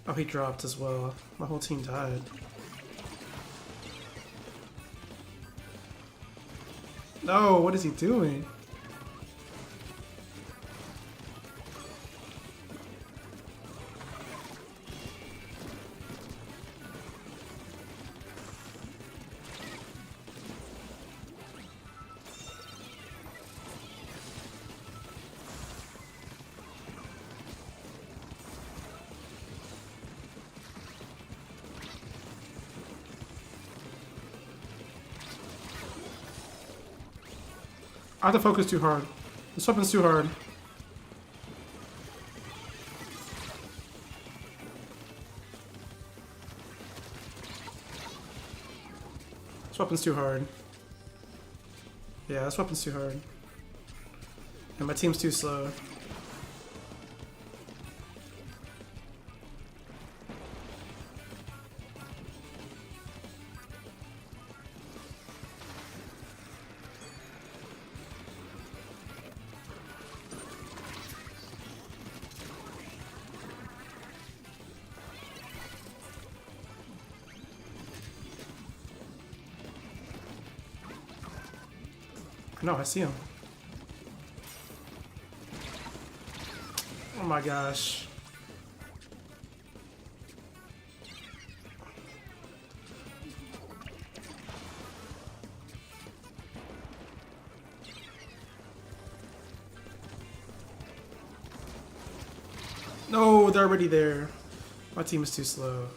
Oh, he dropped as well. My whole team died. No, what is he doing? I have to focus too hard. This weapon's too hard. This weapon's too hard. Yeah, this weapon's too hard. And my team's too slow. No, I see him. Oh my gosh. No, they're already there. My team is too slow.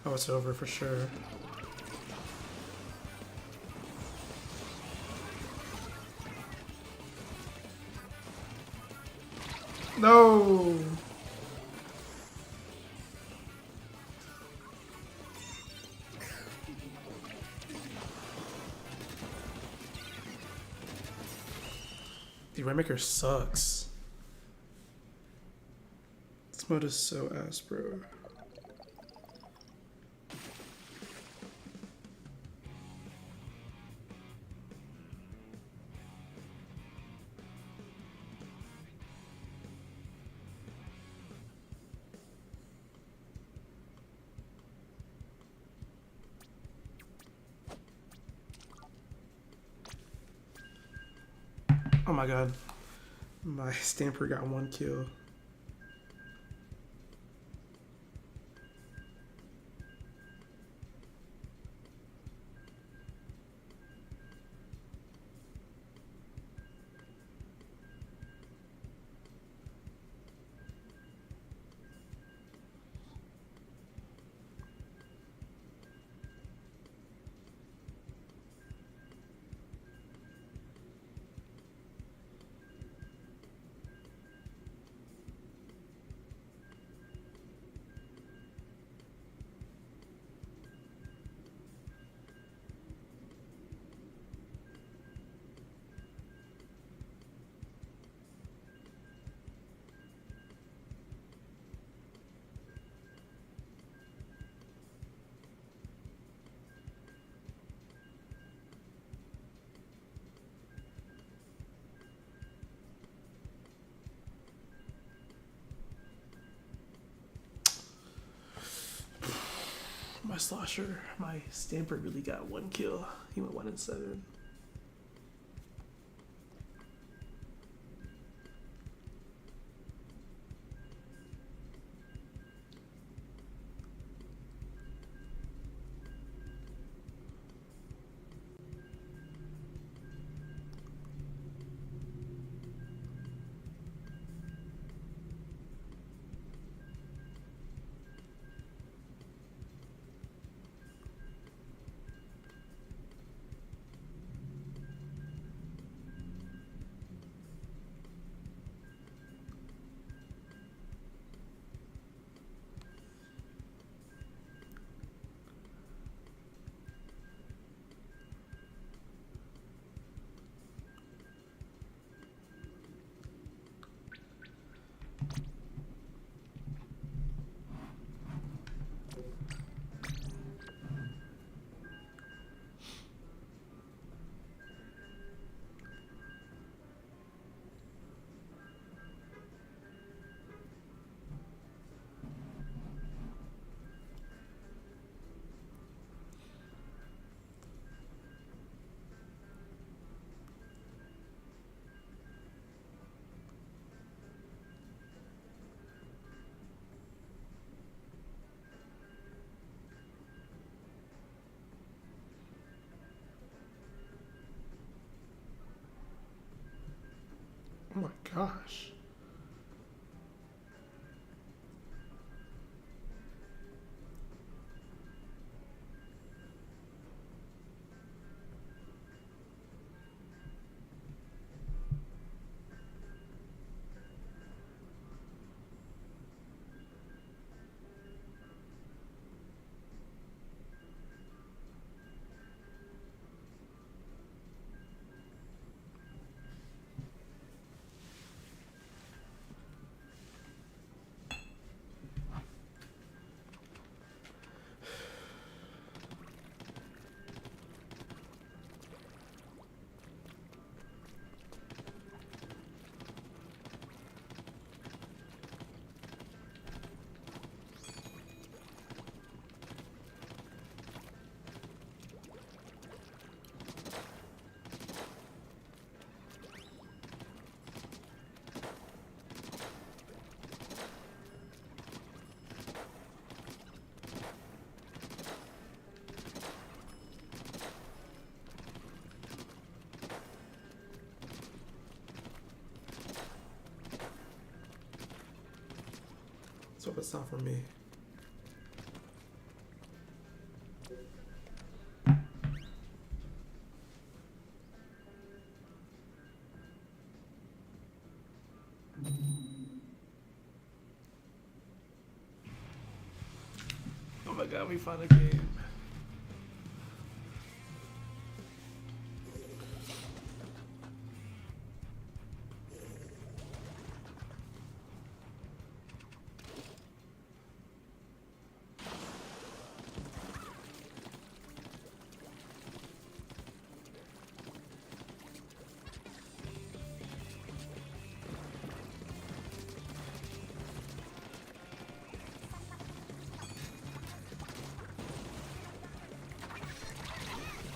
Oh, it's over for sure. No! The Rainmaker sucks. This mode is so ass, bro. Oh my god. My Stamper got 1 kill. My Slosher, my Stamper really got 1 kill. He went 1 and 7. gosh. Let's hope it's not for me. Oh my god, we found a game.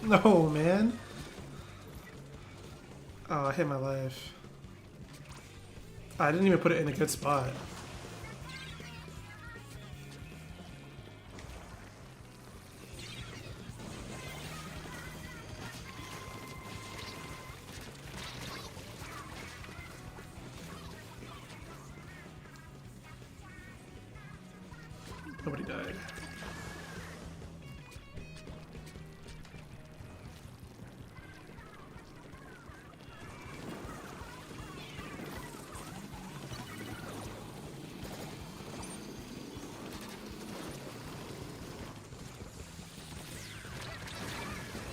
No, man. Oh, I hit my life. I didn't even put it in a good spot. Nobody died.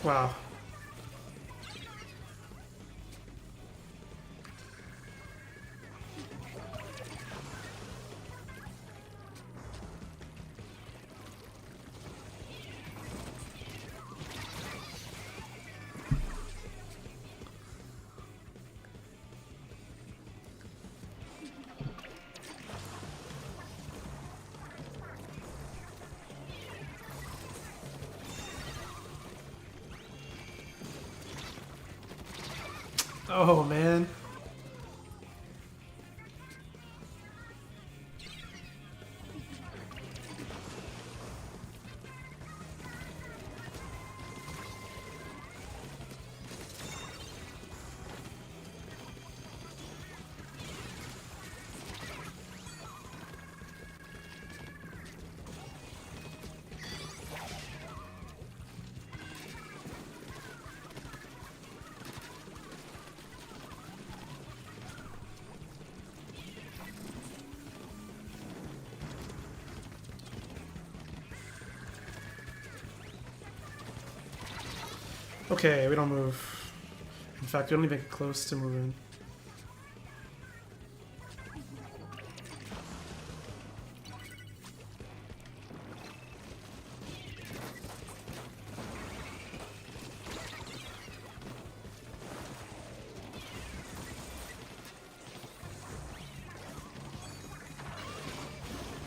Wow. Oh, man. Okay, we don't move. In fact, we don't even get close to moving.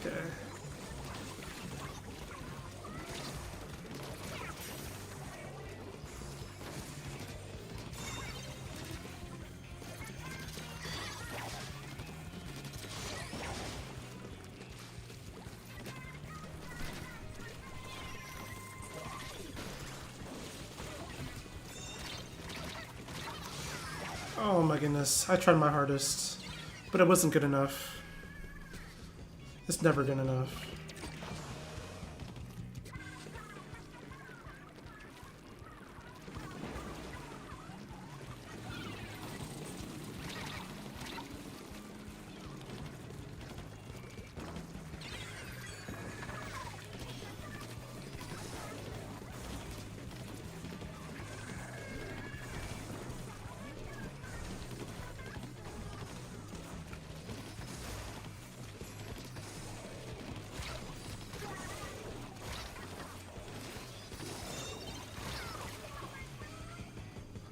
Okay. Oh my goodness, I tried my hardest. But it wasn't good enough. It's never good enough.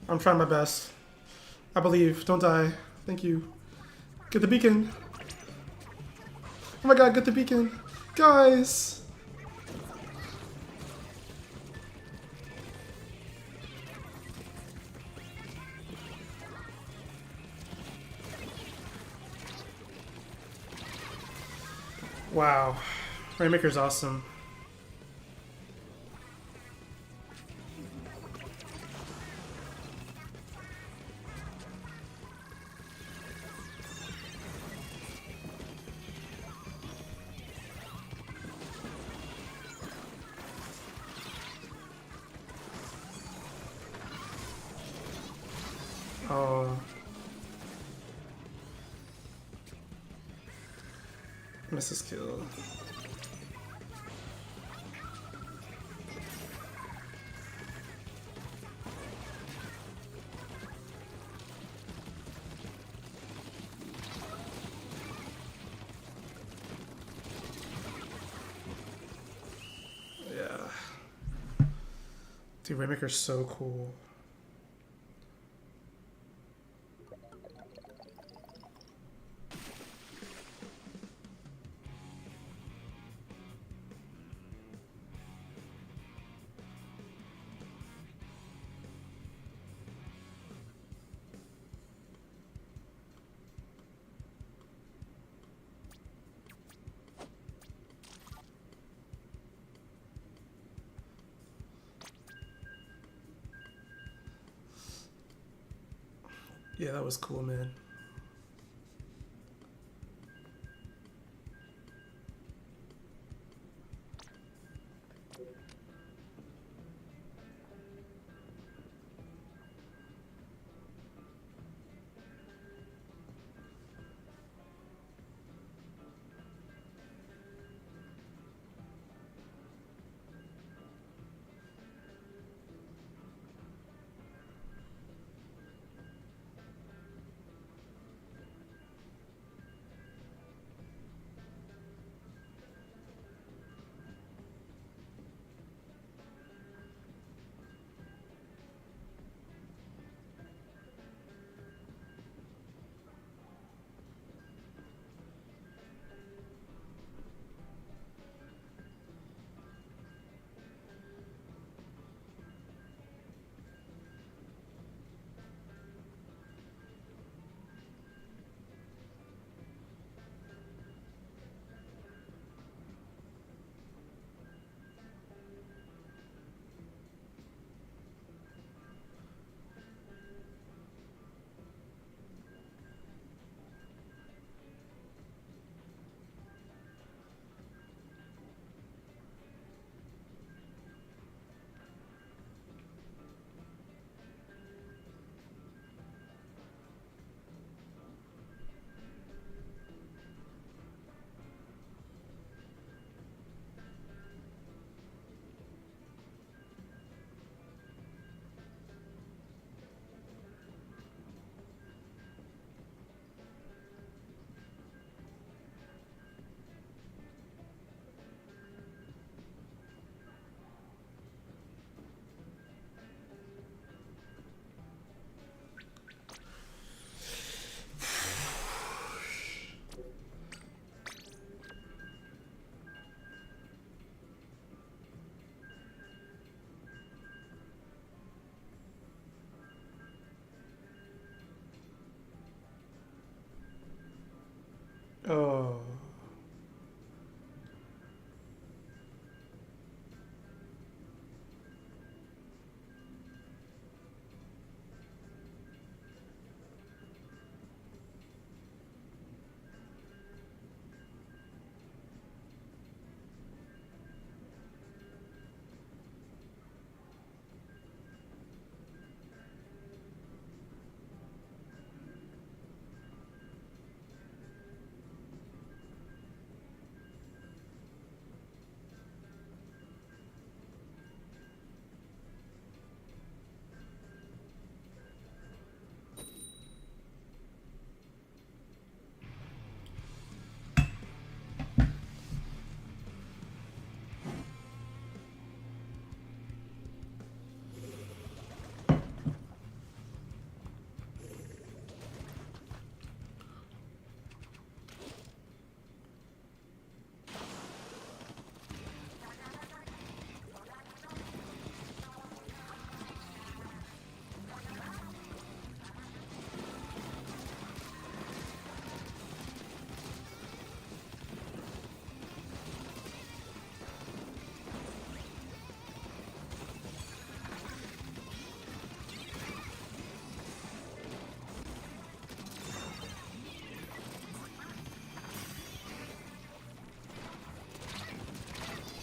I'm trying my best. I believe. Don't die. Thank you. Get the beacon. Oh my god, get the beacon. Guys! Wow. Rainmaker's awesome. Oh. Misses kill. Yeah. Dude, Rainmaker's so cool. Yeah, that was cool, man. Oh.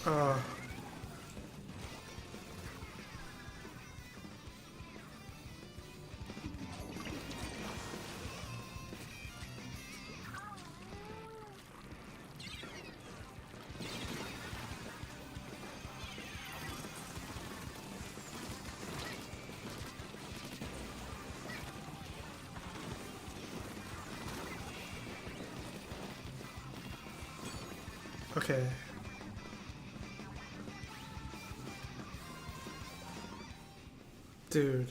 Uh, okay. Dude.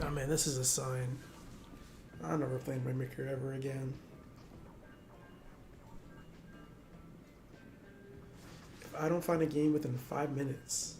Oh man, this is a sign. I'm never playing Rainmaker ever again. If I don't find a game within 5 minutes.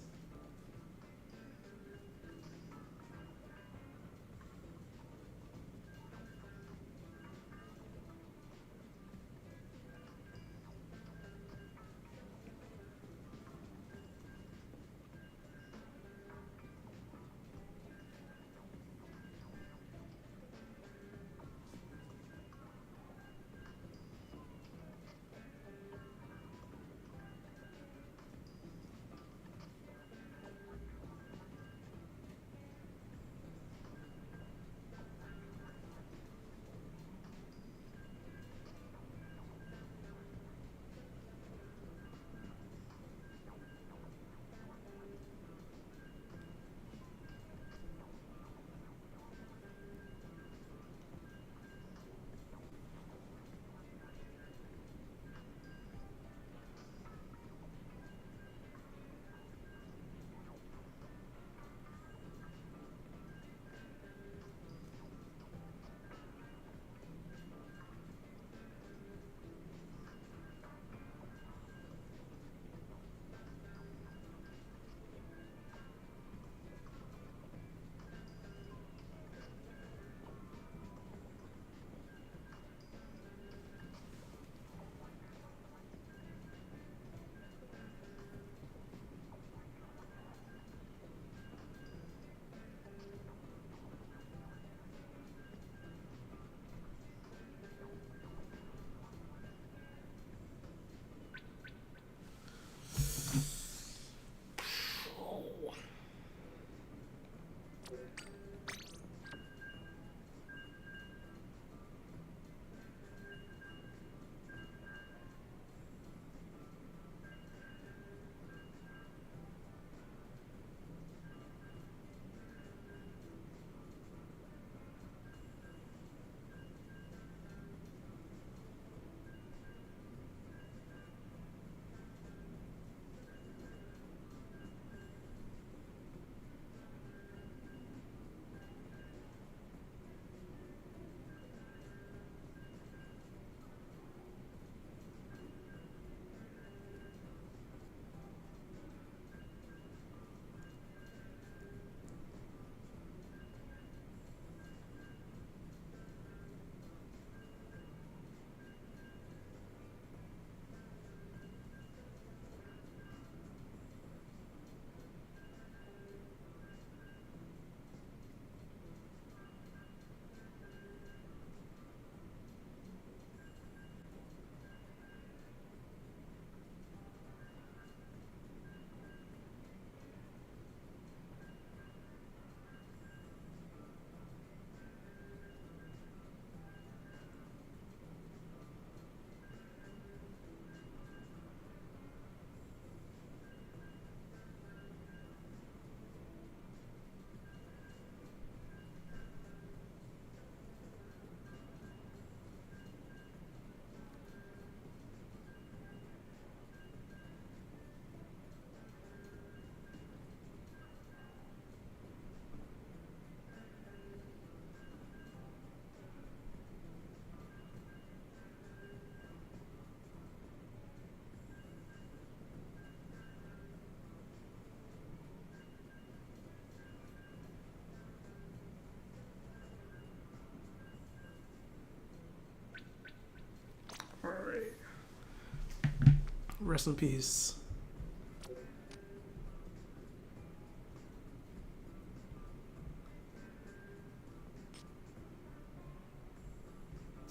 Rest in peace.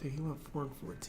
Dude, he went 4-14.